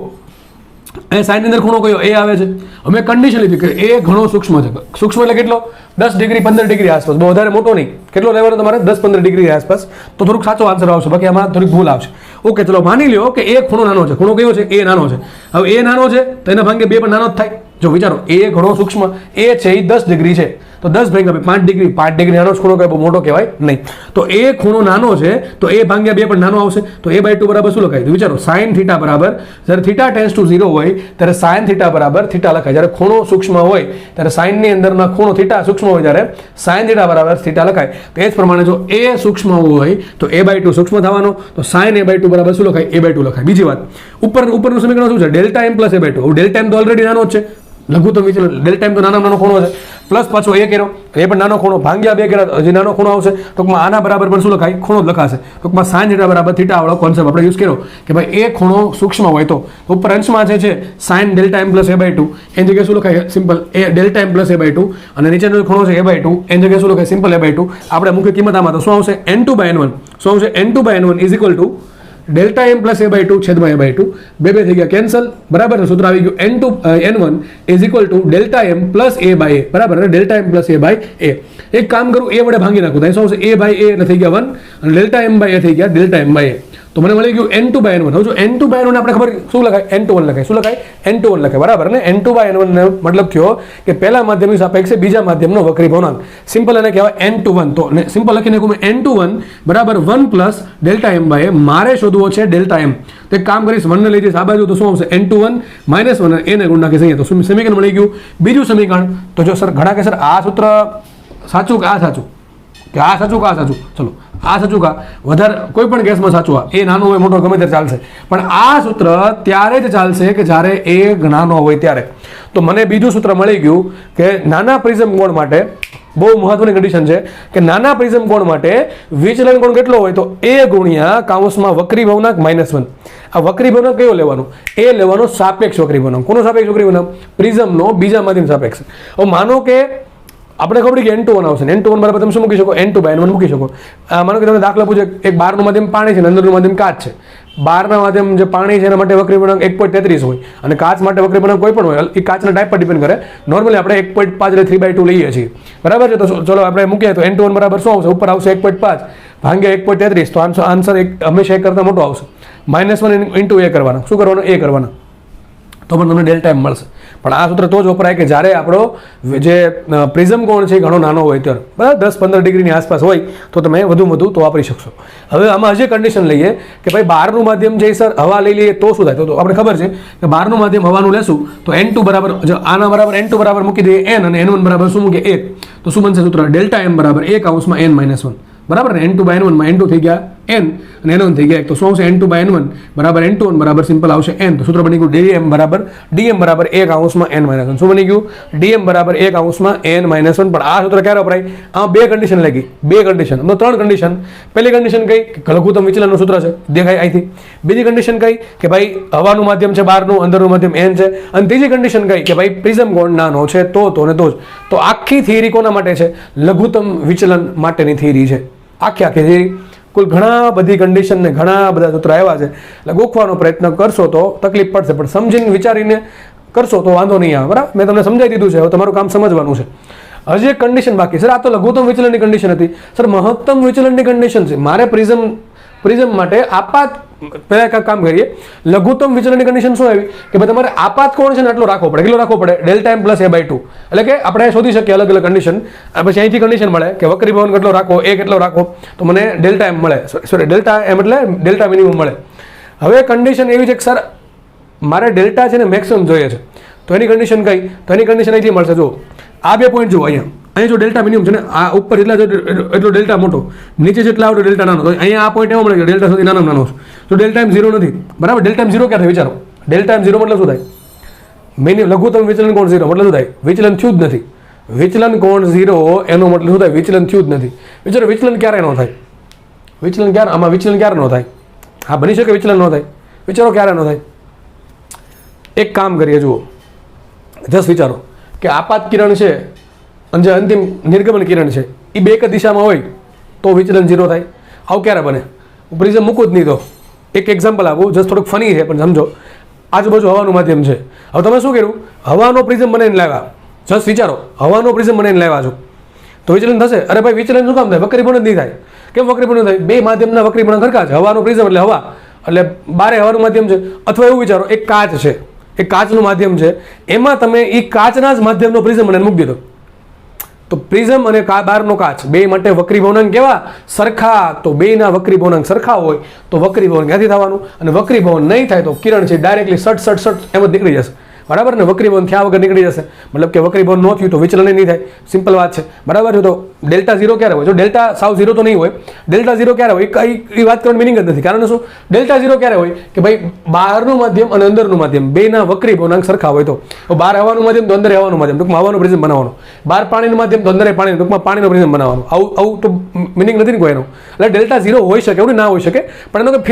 Speaker 1: એ સાઇનની અંદર ખૂણો કયો એ આવે છે. અમે કન્ડિશન લીધી કે એ ઘણો સૂક્ષ્મ છે. સૂક્ષ્મ એટલે કેટલો 10 ડિગ્રી 15 ડિગ્રી આસપાસ, બહુ વધારે મોટો નહીં. કેટલો લેવાનો તમારે 10-15 ડિગ્રી આસપાસ. તો થોડુંક સાચો આન્સર આવશે, બાકી આમાં થોડીક ભૂલ આવશે. ઓકે ચલો માની લ્યો કે એ ખૂણો નાનો છે. ખૂણો કયો છે એ નાનો છે. હવે એ નાનો છે તો એના ભાગે બે પણ નાનો જ થાય. જો વિચારો એ ઘણો સૂક્ષ્મ એ છે એ 10 ડિગ્રી છે તો 10 ભાગ્યા 5 ડિગ્રી, 5 ડિગ્રી નાનો ખૂણો કઈ બહુ મોટો કહેવાય નહીં. તો એ ખૂણો નાનો છે તો એ ભાગ્યા બે પણ નાનો આવશે. તો a/2 બરાબર શું લખાય? વિચારો સાઇન થીટા બરાબર જ્યારે થીટા ટેન્ડ્સ ટુ 0 હોય ત્યારે સાઇન થીટા બરાબર થીટા લખાય. જ્યારે ખૂણો સૂક્ષ્મ હોય ત્યારે સાઇનની અંદરના ખૂણો થીટા સૂક્ષ્મ હોય ત્યારે સાઇન થીટા બરાબર થીટા લખાય. તો એ જ પ્રમાણે જો એ સૂક્ષ્મ હોય તો a/2 સૂક્ષ્મ થવાનો, તો સાઇન a/2 બરાબર શું લખાય? a/2 લખાય. બીજી વાત ઉપરનું સમીકરણ શું છે? Delta m plus a/2. Delta m તો ઓલરેડી નાનો જ છે, લઘુત્તમ વિચલન ડેલ્ટા એમ તો નાનો નાનો ખૂણો છે, પ્લસ પાછો એ કર્યો એ પણ નાનો ખૂણો, ભાગ્યા 2 કર્યા હજી નાનો ખૂણો આવશે, ટૂંકમાં આના બરાબર પણ શું લખાય, ખૂણો જ લખાશે. ટૂંકમાં સાઇન થીટા બરાબર થીટા વાળો કોન્સેપ્ટ આપણે યુઝ કર્યો કે ભાઈ એ ખૂણો સૂક્ષ્મ હોય તો ઉપર અંશમાં જે છે sine delta M plus a/2 એની જગ્યાએ શું લખાય, simple A delta M plus a/2, અને નીચેનો ખૂણો છે a/2 એની જગ્યાએ શું લખાય, સિમ્પલ a/2. આપણે મુખ્ય કિંમત આમાં તો શું આવશે, n2/n1. શું આવશે, n2/n1 is equal to delta M plus a/2 છેદમાં a/2, બે થઈ ગયા કેન્સલ, બરાબર. સૂત્ર આવી ગયું n1 is equal to delta M plus a/a, બરાબર. અને ડેલ્ટા એમ પ્લસ a/a. એક કામ કરું, a વડે ભાંગી નાખું, તો શું આવશે, a/a એટલે થઈ ગયા 1, અને ડેલ્ટા m/a થઈ ગયા ડેલ્ટા m/a. તો મને મળી ગયું n2/n1. હવે જો n2/n1 આપણે ખબર શું લખાય, n2/1 લખાય. શું લખાય, n2/1 લખાય, બરાબર ને. n2/n1 નો મતલબ થયો કે પહેલા માધ્યમની સાપેક્ષે બીજા માધ્યમનો વક્રી ભવનાંક, સિમ્પલ એને કહેવાય n2/1. તો સિમ્પલ લખી નાખું મેં n2/1 બરાબર 1 પ્લસ ડેલ્ટા m/a. મારે શોધવો છે ડેલ્ટા m. તો એક કામ કરીશ, 1 ને લઈ જઈશ આ બાજુ, તો શું આવશે, n2/1 -1 અને a ને ગુણ નાખીશ અહીંયા, તો સમીકરણ મળી ગયું. બીજું સમીકરણ, તો જો સર ઘણા કે સર આ સૂત્ર સાચું કે આ સાચું, કે આ સાચું કે આ સાચું, ચલો આ સાચું કા વધારે કોઈ પણ કેસમાં સાચું, એ નાનો હોય મોટો ગમે ત્યારે ચાલશે, પણ આ સૂત્ર ત્યારે જ ચાલશે કે જ્યારે એ નાનો હોય ત્યારે. તો મને બીજું સૂત્ર મળી ગયું કે નાના પ્રિઝમ કોણ માટે બહુ મહત્વની કન્ડિશન છે કે નાના પ્રિઝમ કોણ માટે વિચલન કોણ કેટલો હોય, તો a ગુણ્યા કૌંસમાં વક્રી ભવનાંક -1. આ વક્રી ભવનાંક કયો લેવાનો, એ લેવાનો સાપેક્ષ વક્રી ભવનાંક. કોનો સાપેક્ષ વક્રી ભવનાંક, પ્રિઝમનો બીજા માધ્યમ સાપેક્ષ. હવે માનો કે આપણે ખબર કે n2/1 આવશે, n2/1 બરાબર તમે શું મૂકી શકો, n2/n1 મૂકી શકો. માનો કે તમને દાખલા પૂછે એક બહારનું માધ્યમ પાણી છે અને અંદરનું માધ્યમ કાચ છે. બહારના માધ્યમ જે પાણી છે એના માટે વક્રી ભવનાંક 1.33 હોય, અને કાચ માટે વક્રી ભવનાંક કોઈ પણ હોય, એ કાચના ટાઈપ પર ડિપેન્ડ કરે. નોર્મલી આપણે 1.5 એટલે 3/2 લઈએ છીએ, બરાબર છે. તો ચલો આપણે મૂકીએ તો n2/1 બરાબર શું આવશે, ઉપર આવશે 1.5 ભાગ્યા 1.33, તો આન્સર હંમેશા 1 કરતાં મોટો આવશે. -1 ઇન્ટુ a કરવાના, શું કરવાનું, a કરવાના, તો પણ તમને ડેલ્ટા એમ મળશે. પણ આ સૂત્ર તો જ વપરાય કે જ્યારે આપણો જે પ્રિઝમ કોણ છે ઘણો નાનો હોય ત્યારે, બરાબર 10-15 ડિગ્રીની આસપાસ હોય તો તમે વધુ તો વાપરી શકશો. હવે આમાં હજી કન્ડિશન લઈએ કે ભાઈ બહારનું માધ્યમ છે સર હવા લઈ લઈએ તો શું થાય, તો આપણે ખબર છે કે બહારનું માધ્યમ હવાનું લેશું તો n2 બરાબર, જો આના બરાબર n2 બરાબર મૂકી દઈએ n, અને n1 બરાબર શું મૂકીએ 1, તો શું બનશે સૂત્ર, ડેલ્ટા m બરાબર a કૌંસમાં n-1, બરાબર ને. n2/n1 માં n2 થઈ ગયા n અને n1 થઈ ગયા 1, તો શું આવશે, n2/n1 બરાબર n2/1 બરાબર સિમ્પલ આવશે n. તો સૂત્ર બની ગયું dm બરાબર a કૌંસમાં n-1. શું બની ગયું, dm બરાબર a કૌંસમાં n-1. પણ આ સૂત્ર ક્યારે વપરાય, આ બે કન્ડિશન લાગી, બે કન્ડિશન, ત્રણ કન્ડિશન. પહેલી કન્ડિશન કઈ કે લઘુત્તમ વિચલનનું સૂત્ર છે, દેખાય અહીંથી. બીજી કન્ડિશન કઈ કે ભાઈ હવાનું માધ્યમ છે બહારનું, અંદરનું માધ્યમ n છે. અને ત્રીજી કન્ડિશન કઈ કે ભાઈ પ્રિઝમ કોણ નાનો છે તો ને તો જ. તો આખી થિયરી કોના માટે છે, લઘુત્તમ વિચલન માટેની થિયરી છે. આખી થિયરી કુલ ઘણા બધી કન્ડિશન ને ઘણા બધા સૂત્ર આવ્યા છે, એટલે ગોખવાનો પ્રયત્ન કરશો તો તકલીફ પડશે, પણ સમજીને વિચારીને કરશો તો વાંધો નહીં આવે, બરાબર. મેં તમને સમજાવી દીધું છે, હવે તમારું કામ સમજવાનું છે. હજી એક કન્ડિશન બાકી, સર આ તો લઘુત્તમ વિચલનની કન્ડિશન હતી, સર મહત્તમ વિચલનની કન્ડિશન છે. મારે પ્રિઝમ માટે આપાત, પહેલા એક કામ કરીએ, લઘુત્તમ વિચલનની કન્ડિશન શું આવી કે ભાઈ તમારે આપાત કોણ છે ને આટલો રાખવો પડે, કેટલો રાખવો પડે, ડેલ્ટા m પ્લસ a/2. એટલે કે આપણે શોધી શકીએ અલગ અલગ કન્ડિશન, પછી અહીંથી કન્ડિશન મળે કે વક્રી ભવન કેટલો રાખવો, a કેટલો રાખવો, તો મને ડેલ્ટા m મળે, સોરી ડેલ્ટા m એટલે ડેલ્ટા મિનિમમ મળે. હવે કન્ડિશન એવી છે કે સર મારે ડેલ્ટા છે ને મેક્સિમમ જોઈએ છે, તો એની કન્ડિશન કઈ, તો એની કન્ડિશન અહીંથી મળશે. જો આ બે પોઈન્ટ જુઓ, અહીંયા જો ડેલ્ટા મિનિમમ છે ને, આ ઉપર જેટલા એટલો ડેલ્ટા મોટો, નીચે જેટલા આવડો ડેલ્ટા નાનો, તો અહીંયા આ પોઈન્ટ એવો મળે કે ડેલ્ટા સૌથી નાનો નાનો છે. તો ડેલ્ટા m 0 નથી, બરાબર. ડેલ્ટા m 0 ક્યાં થાય વિચારો, ડેલ્ટા m 0 મતલબ શું થાય, લઘુત્તમ વિચલન કોણ 0 મતલબ શું થાય, વિચલન થયું જ નથી. વિચલન કોણ 0 એનો મતલબ શું થાય, વિચલન થયું જ નથી. વિચારો વિચલન ક્યારે ન થાય, વિચલન ક્યારે, આમાં વિચલન ક્યારે ન થાય, હા બની શકે વિચલન ન થાય, વિચારો ક્યારે ન થાય. એક કામ કરીએ, જુઓ જસ્ટ વિચારો કે આપાત કિરણ છે અને જે અંતિમ નિર્ગમન કિરણ છે એ બે એક દિશામાં હોય તો વિચલન 0 થાય. આવું ક્યારે બને, હું પ્રિઝમ મૂકું જ નહીં. તો એક એક્ઝામ્પલ આપું, જસ્ટ થોડુંક ફની છે પણ સમજો. આજુબાજુ હવાનું માધ્યમ છે, હવે તમે શું કર્યું, હવાનો પ્રિઝમ બનાવીને લાવ્યા, જસ્ટ વિચારો હવાનો પ્રિઝમ બનાવીને લાવ્યા છો તો વિચલન થશે. અરે ભાઈ વિચલન શું કામ થાય, વક્રીભવન જ નહીં થાય. કેમ વક્રીભવન થાય, બે માધ્યમના વક્રીભવન સરખા છે. હવાનો પ્રિઝમ એટલે હવા, એટલે બારે હવાનું માધ્યમ છે. અથવા એવું વિચારો એક કાચ છે, એક કાચનું માધ્યમ છે, એમાં તમે એ કાચના જ માધ્યમનો પ્રિઝમ બનાવીને મૂકી દીધો, તો પ્રિઝમ અને બહારનો કાચ બે માટે વક્રીભવનાંક કેવા સરખા, તો બેના વક્રીભવનાંક સરખા હોય તો વક્રીભવન ક્યાંથી થવાનું, અને વક્રીભવન નહીં થાય તો કિરણ છે ડાયરેક્ટલી સટ એમ જ નીકળી જશે. બરાબર ને, વક્રીભવન થયા વગર નીકળી જશે, મતલબ કે વક્રીભવન ન થયું તો વિચલન નહીં થાય, સિમ્પલ વાત છે, બરાબર છે. તો ડેલ્ટા ઝીરો ક્યારે હોય? જો ડેલ્ટા સાવ ઝીરો તો નહીં હોય, ડેલ્ટા ઝીરો ક્યારે હોય એ વાત કરવાની મિનિંગ જ નથી. કારણ શું? ડેલ્ટા ઝીરો ક્યારે હોય કે ભાઈ બહારનું માધ્યમ અને અંદરનું માધ્યમ બેના વક્રીભવનાંક સરખા હોય. તો બહાર હવાનું માધ્યમ તો અંદર હવાનું માધ્યમ, ટૂંકમાં હવાનું પ્રિઝમ બનાવવાનું, બહાર પાણીનું માધ્યમ તો અંદર પાણી, ટૂંકમાં પાણીનું પ્રિઝમ બનાવવાનું. આવું તો મિનિંગ નથી ને કોઈ એનું. એટલે ડેલ્ટા ઝીરો હોઈ શકે, એવું ના હોઈ શકે, પણ એનો કોઈ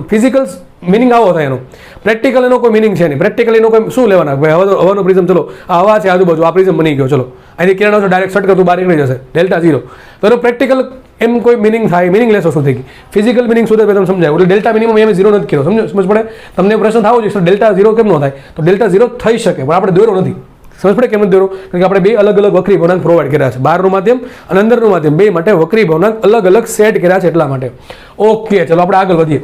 Speaker 1: ફિઝિકલ મિનિંગ આવો થાય એનો. પ્રેક્ટિકલ એનો કોઈ મિનિંગ છે નહીં. પ્રેક્ટિકલ એનો કોઈ શું લેવાના? ભાઈ હવાનો પ્રિઝમ, ચલો આ હવા છે આજુબાજુ, આ પ્રિઝમ બની ગયો, ચલો અહીંથી કિરણો છે ડાયરેક્ટ શટ કરતું બહાર નીકળી જશે, ડેલ્ટા ઝીરો. તો એનો પ્રેક્ટિકલ એમ કોઈ મિનિંગ થાય, મિનિંગલેસ વસ્તુ થઈ ગઈ. ફિઝિકલ મિનિંગ શું થાય તમને સમજાય. એટલે ડેલ્ટા મિનિમમ એમ ઝીરો નથી કર્યો, સમજ પડે તમને? પ્રશ્ન થવો જોઈએ ડેલ્ટા ઝીરો કેમ ન થાય? તો ડેલ્ટા ઝીરો થઈ શકે પણ આપણે દોર્યો નથી. સમજ પડે કેમ નથી દોર્યો? કારણ કે આપણે બે અલગ અલગ વક્રીભવનાંક પ્રોવાઈડ કર્યા છે, બહારનું માધ્યમ અને અંદરનું માધ્યમ, બે માટે વક્રીભવનાંક અલગ અલગ સેટ કર્યા છે એટલા માટે. ઓકે, ચલો આપણે આગળ વધીએ.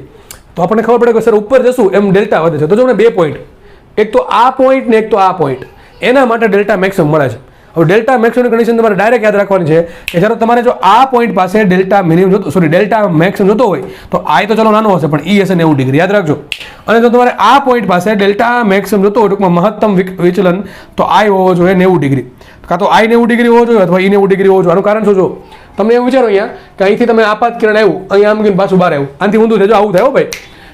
Speaker 1: તો આપણને ખબર પડે કે સર ઉપર જશું એમ ડેલ્ટા વધે છે. તો જો બે પોઈન્ટ, એક તો આ પોઈન્ટ ને એક તો આ પોઈન્ટ, એના માટે ડેલ્ટા મેક્સિમમ મળે છે. હવે ડેલ્ટા મેક્સિમમની કન્ડિશન તમારે ડાયરેક્ટ યાદ રાખવાની છે કે જ્યારે તમારે જો આ પોઈન્ટ પાસે ડેલ્ટા મિનિમમ જોતો, સોરી ડેલ્ટા મેક્સિમમ જોતો હોય તો આ તો ચલો નાનો હશે પણ ઈ હશે 90 ડિગ્રી, યાદ રાખજો. અને જો તમારે આ પોઈન્ટ પાસે ડેલ્ટા મેક્સિમમ જોતો હોય, ટૂંકમાં મહત્તમ વિચલન, તો આઈ હોવો જોઈએ 90 ડિગ્રી, કાં તો આઈ 90 ડિગ્રી હોવો જોઈએ અથવા ઈ 90 ડિગ્રી હોવો જોઈએ. આનું કારણ શું? જો તમે એવું વિચારો અહીંયા કે અહીંથી તમે આપાત કિરણ આવ્યું, અહીંયા આમ ગયું પાછું બહાર આવ્યું, આનાથી ઊંધું છે. જો આવું થાય ભાઈ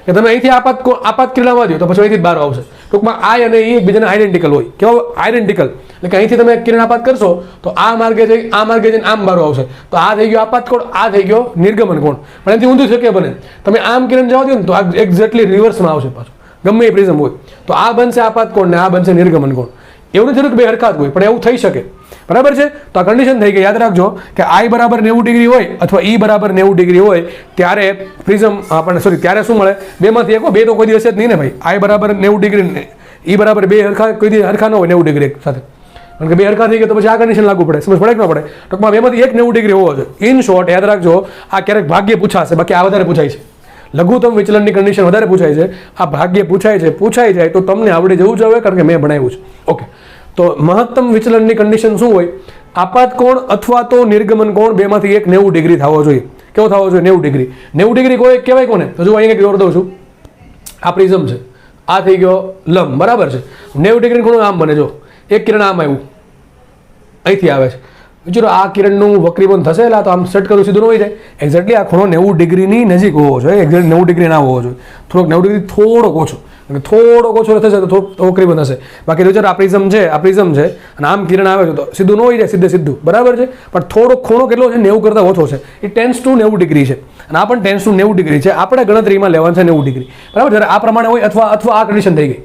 Speaker 1: કે તમે અહીંથી આપાત કિરણ આવવા દો તો પછી અહીંથી બહાર આવશે. ટૂંકમાં આઈ અને ઈ એકબીજાને આઈડેન્ટિકલ હોય. કેવા આઈડેન્ટિકલ? એટલે કે અહીંથી તમે કિરણ આપાત કરશો તો આ માર્ગે જઈ આ માર્ગે જઈને આમ બારો આવશે, તો આ થઈ ગયો આપાત કોણ, આ થઈ ગયો નિર્ગમન કોણ. પણ એનાથી ઊંધું શક્ય બને. તમે આમ કિરણ જવા દો ને તો આ એક્ઝેક્ટલી રિવર્સમાં આવશે પાછું, ગમે એ પ્રિઝમ હોય. તો આ બનશે આપાત કોણ ને આ બનશે નિર્ગમન કોણ. એવું નથી કે બે હરખાત હોય, પણ એવું થઈ શકે, બરાબર છે. તો આ કન્ડિશન થઈ ગઈ. યાદ રાખજો કે આઈ બરાબર 90 ડિગ્રી હોય અથવા ઈ બરાબર 90 ડિગ્રી હોય ત્યારે પ્રિઝમ આપણને, સોરી, ત્યારે શું મળે? બેમાંથી એક. બે તો કોઈ દિવસ જ નહીં ને ભાઈ. આઈ બરાબર 90 ડિગ્રી, ઈ બરાબર બે હરખા, કોઈ દિવસ હરખા ન હોય 90 ડિગ્રી સાથે, કારણ કે બે હરખા થઈ ગયા તો પછી આ કન્ડિશન લાગુ પડે. સમજ પડે કે ન પડે? ટૂંકમાં બેમાંથી એક 90 ડિગ્રી હોવો જોઈએ. ઇન શોર્ટ યાદ રાખજો, આ ક્યારેક ભાગ્ય પૂછાશે, બાકી આ વધારે પૂછાય છે. લઘુત્તમ વિચલનની કન્ડિશન વધારે પૂછાય છે, આ ભાગ્ય પૂછાઈ જાય તો તમને આવડી જવું જોઈએ, કારણ કે મેં ભણાવ્યું છે. ઓકે, તો મહત્તમ વિચલનની કન્ડિશન શું હોય? આપાત કોણ અથવા તો નિર્ગમન કોણ બેમાંથી એક 90 ડિગ્રી થવો જોઈએ. કેવો થવો જોઈએ? 90 ડિગ્રી. 90 ડિગ્રી કોઈ કહેવાય કોને? તો જો અહીંયા કંઈક જોર દઉં છું, આ પ્રિઝમ છે, આ થઈ ગયો લંબ, બરાબર છે. 90 ડિગ્રી ખૂણો આમ બને. જો એક કિરણ આમ આવ્યું, અહીંથી આવે છે, વિચારો આ કિરણનું વક્રીભવન થશે એટલે તો આમ સેટ કરું સીધું ન હોય જાય. એક્ઝેક્ટલી આ ખૂણો 90 ડિગ્રીની નજીક હોવો જોઈએ, એક્ઝેક્ટ 90 ડિગ્રી ના હોવો જોઈએ, થોડોક 90 ડિગ્રી થોડોક ઓછો, થોડોક ઓછો થશે તો થોડોક વક્રીભવન હશે. બાકી વિચારો આ પ્રિઝમ છે અને આમ કિરણ આવે છે તો સીધું ન હોય જાય, સીધું, બરાબર છે. પણ થોડોક ખૂણો કેટલો છે? 90 કરતાં ઓછો છે. એ ટેન્સ ટુ 90 ડિગ્રી છે અને આ પણ ટેન્સ ટુ 90 ડિગ્રી છે. આપણે ગણતરીમાં લેવાનું છે 90 ડિગ્રી, બરાબર. જ્યારે આ પ્રમાણે હોય અથવા આ કન્ડિશન થઈ ગઈ,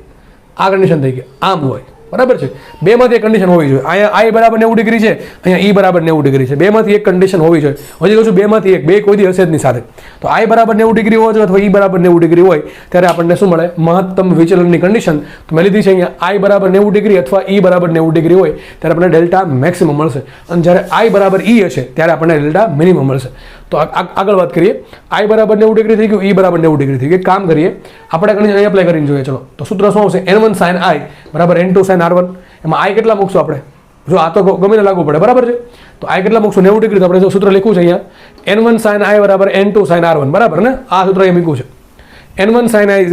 Speaker 1: આ કન્ડિશન થઈ ગઈ, આમ હોય, બરાબર છે. બેમાંથી એક કન્ડિશન હોવી જોઈએ. અહીંયા આઈ બરાબર 90 ડિગ્રી છે, અહીંયા ઈ બરાબર 90 ડિગ્રી છે. બેમાંથી એક કન્ડિશન હોવી જોઈએ. હજી કહું છું બેમાંથી એક, બે કોઈ દી હશે જ નહીં સાથે. તો આઈ બરાબર 90 ડિગ્રી હોવો જોઈએ અથવા ઈ બરાબર 90 ડિગ્રી હોય ત્યારે આપણને શું મળે? મહત્તમ વિચલનની કન્ડિશન. તો મેં લીધી છે અહીંયા આઈ બરાબર 90 ડિગ્રી અથવા ઈ બરાબર 90 ડિગ્રી હોય ત્યારે આપણને ડેલ્ટા મેક્સિમમ મળશે, અને જ્યારે આઈ બરાબર ઈ હશે ત્યારે આપણને ડેલ્ટા મિનિમમ મળશે. તો આગળ વાત કરીએ. આઈ બરાબર 90 ડિગ્રી થઈ ગયું, ઈ બરાબર 90 ડિગ્રી થઈ ગયું. એક કામ કરીએ, આપણે કન્ડિશન અહીં એપ્લાય કરીને જોઈએ. ચલો, તો સૂત્ર શું આવશે? n1 sin i બરાબર n2 sin r1. એમાં આઈ કેટલા મૂકશું આપણે? જો આ તો ગમે ને લાગુ પડે, બરાબર છે. તો આઈ કેટલા મૂકશું? 90 ડિગ્રી. તો આપણે જો સૂત્ર લખ્યું છે અહીંયા n1 sin i બરાબર n2 sin r1, બરાબર ને? આ સૂત્ર અહીંયા મૂક્યું છે. n1 sin i =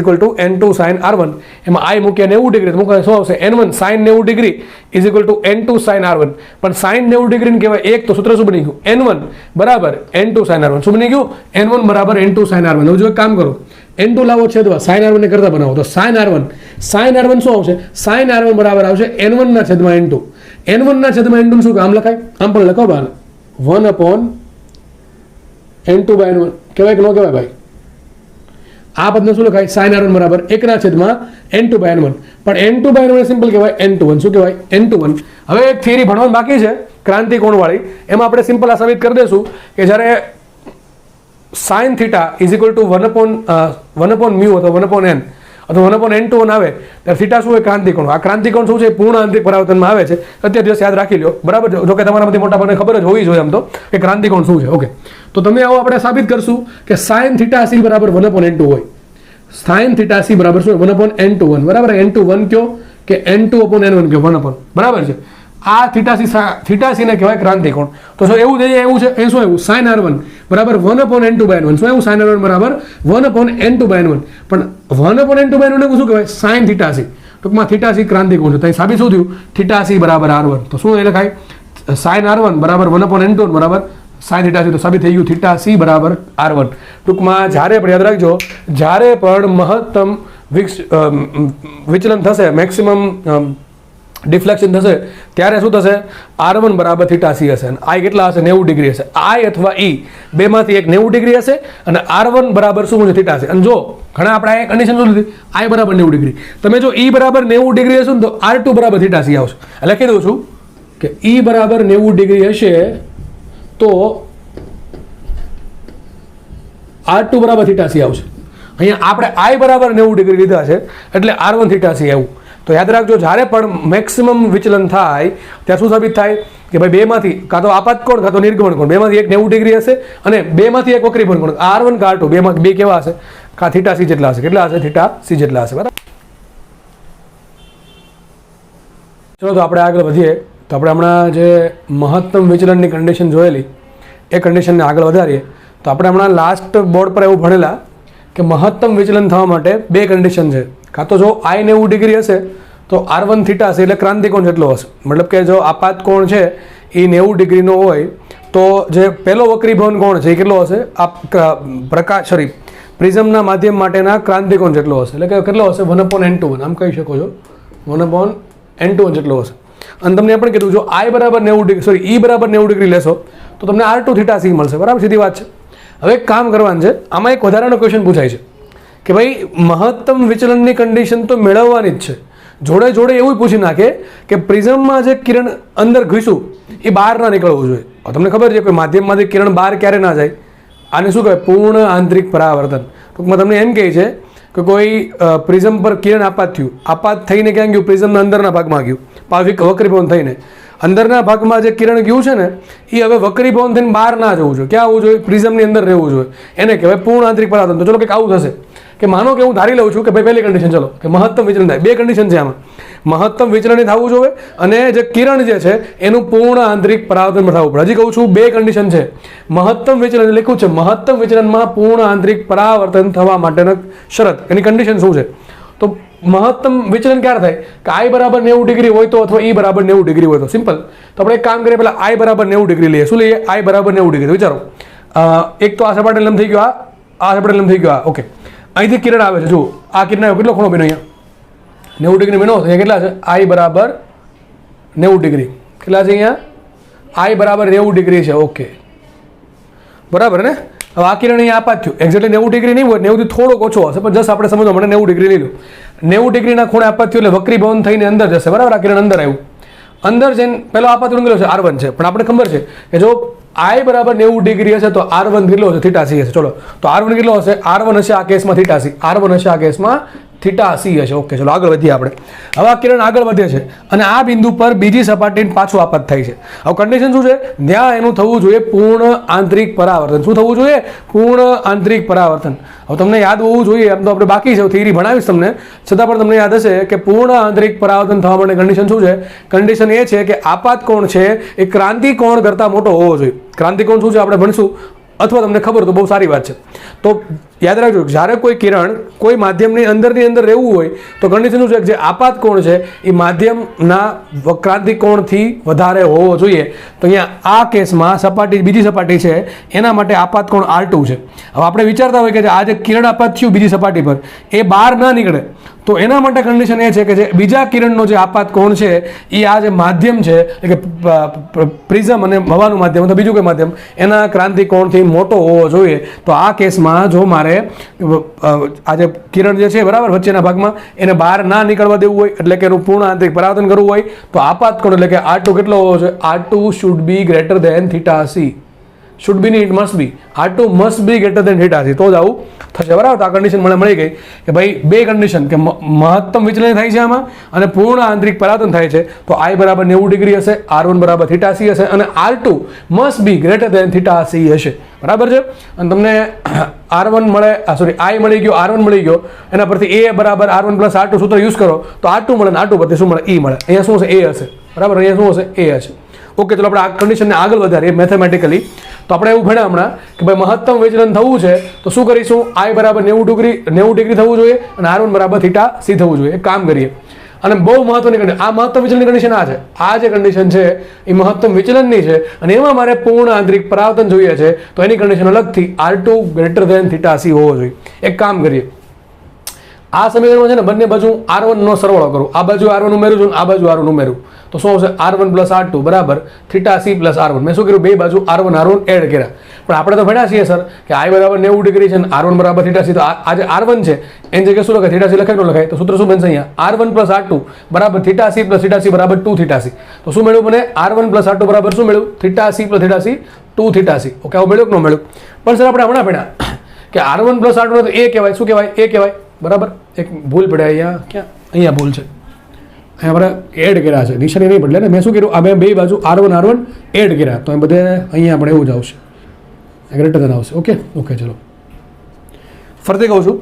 Speaker 1: n2 sin r1. એમાં આઈ મૂક્યા 90 ડિગ્રી, તો મૂકવા શું આવશે? n1 sin 90 degree = n2 sin r1. પણ sin 90 ડિગ્રી ને કહેવાય એક, તો સૂત્ર શું બની ગયું? n1 બરાબર n2 sin r1. શું બની ગયું? n1 બરાબર n2 sin r1. હવે જો એક કામ કરો, n2 લાવો છેદવા sin r1 ને કરતા બનાવો તો sin r1 શું આવશે? sin r1 બરાબર આવશે n1 ના છેદમાં n2. n1 ના છેદમાં n2 શું આમ લખાય? આમ પણ લખો બહાર, 1/n2/n1 કહેવાય કે ન કહેવાય ભાઈ? આ પદને શું લખાય? sin r1 બરાબર 1 ના છેદમાં n2/n1. પણ n2/n1 સિમ્પલ કહેવાય n2/1. શું કહેવાય? n2/1. હવે એક થિયરી ભણવાનું બાકી છે ક્રાંતિકોણ વાળી, એમાં આપણે સિમ્પલ આ સાબિત કરી દઈશું કે જ્યારે sin θ = 1/μ અથવા 1/n અથવા 1/n2 આવે ત્યારે θ શું હોય? ક્રાંતિકોણ. આ ક્રાંતિકોણ શું છે? પૂર્ણ આંતરિક પરાવર્તનમાં આવે છે. અત્યારે દિવસ યાદ રાખી લો, બરાબર. જો કે તમારામાંથી મોટા ભાગને ખબર જ હોવી જોઈએ આમ તો કે ક્રાંતિકોણ શું છે. ઓકે, તો તમે આવો આપણે સાબિત કરશું કે sin θc બરાબર 1/n2 હોય. sin θc બરાબર શું? 1/n2/1, બરાબર. n2/1 કયો કે n2/n1 કયો? 1/, બરાબર છે. આ θc ને કહેવાય ક્રાંતિકોણ. તો શું એવું થઈ જાય? એવું છે એ શું આવ્યું? sin r1 બરાબર 1/n2/n1. શું આવ્યું? sin r1 બરાબર 1/n2/n1. પણ 1/n2/n1 શું કહેવાય? sin θc. ટૂંકમાં થીટા સી ક્રાંતિકોણ છે. તો અહીં સાબિત શું થયું? થીટા સી બરાબર R1. તો શું એ લખાય? સાઇન R1 બરાબર 1/n2 બરાબર સાઇન થીટા સી. તો સાબિત થઈ ગયું થીટા સી બરાબર R1. ટૂંકમાં જ્યારે પણ યાદ રાખજો, જ્યારે પણ મહત્તમ વિચલન થશે, મેક્સિમમ ડિફ્લેક્શન થશે, ત્યારે શું થશે? R1 બરાબર થીટા સી હશે. અને આઈ કેટલા હશે? 90 ડિગ્રી હશે. આઈ અથવા ઈ બેમાંથી એક 90 ડિગ્રી હશે અને R1 બરાબર શું છે? થીટા છે. અને જો ઘણા આપણે આ કન્ડિશન શું લીધી? આઈ બરાબર 90 ડિગ્રી. તમે જો ઈ બરાબર 90 ડિગ્રી હશે ને તો R2 બરાબર થીટા સી આવશે. લખી દઉં છું કે ઈ બરાબર 90 ડિગ્રી હશે તો R2 બરાબર થીટા સી આવશે. અહીંયા આપણે આઈ બરાબર 90 ડિગ્રી લીધા છે એટલે R1 થીટા સી આવું. તો યાદ રાખજો, જ્યારે પણ મેક્સિમમ વિચલન થાય ત્યાં શું સાબિત થાય કે ભાઈ બેમાંથી કાં તો આપાત કોણ કાં તો નિર્ગમન કોણ, બેમાંથી એક 90 ડિગ્રી હશે અને બેમાંથી એક વક્રીભવન કોણ, R1 કે R2 બેમાં બે કેવા હશે? કાં થીટા સી જેટલા હશે. કેટલા હશે? થીટા સી જેટલા હશે. બરાબર. ચલો તો આપણે આગળ વધીએ. તો આપણે હમણાં જે મહત્તમ વિચલનની કન્ડિશન જોયેલી એ કન્ડિશનને આગળ વધારીએ. તો આપણે હમણાં લાસ્ટ બોર્ડ પર એવું ભણેલા કે મહત્તમ વિચલન થવા માટે બે કન્ડિશન છે. કાં તો જો આઈ 90 ડિગ્રી હશે તો R1 થીટા છે એટલે ક્રાંતિકોણ જેટલો હશે. મતલબ કે જો આપાત કોણ છે એ 90 ડિગ્રીનો હોય તો જે પહેલો વક્રીભવન કોણ છે એ કેટલો હશે? પ્રિઝમના માધ્યમ માટેના ક્રાંતિકોણ જેટલો હશે. એટલે કે કેટલો હશે? 1/n2 આમ કહી શકો છો, 1/n2 જેટલો હશે. અને તમને એ પણ કીધું જો આઈ બરાબર 90 ડિગ્રી ઈ બરાબર 90 ડિગ્રી લેશો તો તમને R2 થીટા સી મળશે. બરાબર, સીધી વાત છે. હવે એક કામ કરવાનું છે, આમાં એક વધારાનો ક્વેશ્ચન પૂછાય છે કે ભાઈ મહત્તમ વિચલનની કન્ડિશન તો મેળવવાની જ છે, જોડે જોડે એવું પૂછી નાખે કે પ્રિઝમમાં જે કિરણ અંદર ઘૂસ્યું એ બહાર ના નીકળવું જોઈએ. તમને ખબર છે કે માધ્યમમાંથી કિરણ બહાર ક્યારે ના જાય? આને શું કહેવાય? પૂર્ણ આંતરિક પરાવર્તન. ટૂંકમાં તમને એમ કહે છે કે કોઈ પ્રિઝમ પર કિરણ આપાત થયું, આપાત થઈને ક્યાં ગયું? પ્રિઝમના અંદરના ભાગમાં ગયું, વક્રીભવન થઈને અંદરના ભાગમાં જે કિરણ ગયું છે ને એ હવે વક્રીભવન થઈને બહાર ના જવું જોઈએ. ક્યાં આવવું જોઈએ? પ્રિઝમની અંદર રહેવું જોઈએ. એને કહેવાય પૂર્ણ આંતરિક પરાવર્તન. તો ચલો કંઈક આવું થશે કે માનો કે હું ધારી લઉં છું કે ભાઈ પહેલી કન્ડિશન, ચલો કે મહત્તમ વિચલન થાય. બે કન્ડિશન છે આમાં, મહત્તમ વિચલન થવું જોઈએ અને જે કિરણ જે છે એનું પૂર્ણ આંતરિક પરાવર્તન થવું પડે. હજી કહું છું બે કન્ડિશન છે. મહત્તમ વિચલન લખ્યું છે, મહત્તમ વિચલનમાં પૂર્ણ આંતરિક પરાવર્તન થવા માટેની શરત, એની કન્ડિશન શું છે? તો મહત્તમ વિચલન ક્યારે થાય? કે આઈ બરાબર 90 ડિગ્રી હોય તો અથવા ઈ બરાબર 90 ડિગ્રી હોય તો. સિમ્પલ. તો આપણે એક કામ કરીએ, પહેલા આઈ બરાબર 90 ડિગ્રી લઈએ. શું લઈએ? આઈ બરાબર 90 ડિગ્રી. વિચારો, એક તો આ સપાટી લંબ થઈ ગયો, આ સપાટી લંબ થઈ ગયો, આ ઓકે. અહીંથી કિરણ આવે છે, જુઓ આ કિરણ આવ્યો, કેટલો ખૂણો બન્યો? અહીંયા 90 ડિગ્રી બન્યો. અહીંયા કેટલા છે? આઈ બરાબર 90 ડિગ્રી. કેટલા છે અહીંયા? આઈ બરાબર 90 ડિગ્રી છે. ઓકે, બરાબર ને? હવે આ કિરણ અહીંયા આપાત થયું, એક્ઝેક્ટલી 90 ડિગ્રી નહીં હોય, 90 થી થોડોક ઓછો હશે, પણ જસ્ટ આપણે સમજવા માટે 90 ડિગ્રી લઈ લો. 90 ડિગ્રીના ખૂણે આપાત થયું એટલે વક્રીભવન થઈને અંદર જશે. બરાબર, આ કિરણ અંદર આવ્યું, અંદર જઈને પહેલો આપાત કેટલો છે? R1 છે. પણ આપણે ખબર છે કે જો આઈ બરાબર 90 ડિગ્રી હશે તો R1 કેટલો હશે? થીટા સી હશે. ચલો તો R1 કેટલો હશે? R1 હશે આ કેસમાં થીટા સી, R1 હશે આ કેસમાં થીટા સી હશે. ઓકે, ચલો આગળ વધીએ આપણે. હવે આ કિરણ આગળ વધે છે અને આ બિંદુ પર બીજી સપાટીને પાછું આપાત થાય છે. હવે કન્ડિશન શું છે? ત્યાં એનું થવું જોઈએ પૂર્ણ આંતરિક પરાવર્તન. શું થવું જોઈએ? પૂર્ણ આંતરિક પરાવર્તન. હવે તમને યાદ હોવું જોઈએ, એમ તો આપણે બાકી છે, થિયરી ભણાવીશ તમને, છતાં પણ તમને યાદ હશે કે પૂર્ણ આંતરિક પરાવર્તન થવા માટે કન્ડિશન શું છે? કન્ડિશન એ છે કે આપાત કોણ છે એ ક્રાંતિકોણ કરતાં મોટો હોવો જોઈએ. ક્રાંતિકોણ શું છે આપણે ભણશું, અથવા તમને ખબર તો બહુ સારી વાત છે. તો યાદ રાખજો, જ્યારે કોઈ કિરણ કોઈ માધ્યમની અંદર રહેવું હોય તો કન્ડિશન શું છે? જે આપાત કોણ છે એ માધ્યમના ક્રાંતિકોણથી વધારે હોવો જોઈએ. તો અહીંયા આ કેસમાં સપાટી, બીજી સપાટી છે એના માટે આપાત કોણ R2 છે. હવે આપણે વિચારતા હોય કે આ જે કિરણ આપાત થયું બીજી સપાટી પર એ બહાર ના નીકળે, તો એના માટે કન્ડિશન એ છે કે જે બીજા કિરણનો જે આપાત કોણ છે એ આ જે માધ્યમ છે એટલે કે પ્રિઝમ અને હવાનું માધ્યમ અથવા બીજું કોઈ માધ્યમ એના ક્રાંતિકોણથી મોટો હોવો જોઈએ. તો આ કેસમાં જો મારે આ જે કિરણ જે છે બરાબર વચ્ચેના ભાગમાં એને બહાર ના નીકળવા દેવું હોય, એટલે કે એનું પૂર્ણ આંતરિક પરાવર્તન કરવું હોય તો આપાત કોણ એટલે કે R2 કેટલો હોવો જોઈએ? R2 should be greater than theta C. Should be ની, it must be. R2 must be greater than theta C, તો જ આવું થશે. બરાબર, તો આ કન્ડિશન મને મળી ગઈ કે ભાઈ બે કન્ડિશન કે મહત્તમ વિચલન થાય છે આમાં અને પૂર્ણ આંતરિક પરાવર્તન થાય છે. તો આઈ બરાબર 90 ડિગ્રી હશે, R1 બરાબર થીટા સી હશે અને R2 must be greater than theta C હશે. બરાબર છે? અને તમને R1 મળે, આઈ મળી ગયો, R1 મળી ગયો, એના પરથી A બરાબર R1 પ્લસ R2 સૂત્ર યુઝ કરો તો R2 મળે ને R2 પરથી શું મળે? E મળે. અહીંયા શું હશે? A હશે. બરાબર, અહીંયા શું હશે? A હશે. ઓકે, ચલો આપણે આ કન્ડિશનને આગળ વધારીએ મેથેમેટિકલી. તો આપણે એવું ભણ્યા હમણાં કે ભાઈ મહત્તમ વિચલન થવું છે તો શું કરીશું? આઈ બરાબર 90 ડિગ્રી થવું જોઈએ અને R1 બરાબર થીટા સી થવું જોઈએ. એક કામ કરીએ, અને બહુ મહત્વની કન્ડિશન, આ મહત્તમ વિચલનની કન્ડિશન આ છે. આ જે કન્ડિશન છે એ મહત્તમ વિચલનની છે અને એમાં મારે પૂર્ણ આંતરિક પરાવર્તન જોઈએ છે. તો એની કન્ડિશન અલગથી R2 ગ્રેટર ધેન θc હોવો જોઈએ. એક કામ કરીએ, આ સમીકરણમાં છે ને બંને બાજુ R1 નો સરવાળો કરું. આ બાજુ R1 ઉમેરું છું, આ બાજુ R1 ઉમેરું તો શું આવશે? R1 + R2 બરાબર θc + R1. મેં શું કર્યું? બે બાજુ R1 એડ કર્યા. પણ આપણે તો ભણ્યા છીએ સર કે I બરાબર 90 ડિગ્રી છે અને R1 બરાબર θc. તો આ જે R1 છે એની જગ્યાએ શું લખાય? θc લખાય ન લખાય? તો સૂત્ર શું બનશે અહીંયા? R1 + R2 બરાબર θc + θc બરાબર 2θc. તો શું મેળવ્યું મને? R1 + R2 બરાબર શું મેળવ્યું? θc + θc 2θc. ઓકે, આવું મેળવ્યું કે ન મેળવ્યું? પણ સર આપણે હમણાં ભણ્યા કે R1 + R2 તો એ કહેવાય. શું કહેવાય? એ કહેવાય. બરાબર, એક ભૂલ પડે અહીંયા. ક્યાં? અહીંયા ભૂલ છે. અહીંયા આપણે એડ કર્યા છે, નિશાની નહીં બદલે ને. મેં શું કર્યું? આ બે બાજુ R1 એડ કર્યા તો બધે અહીંયા આપણે એવું જ આવશે, ગ્રેટર ધેન આવશે. ઓકે ઓકે, ચલો ફરતી કહું છું.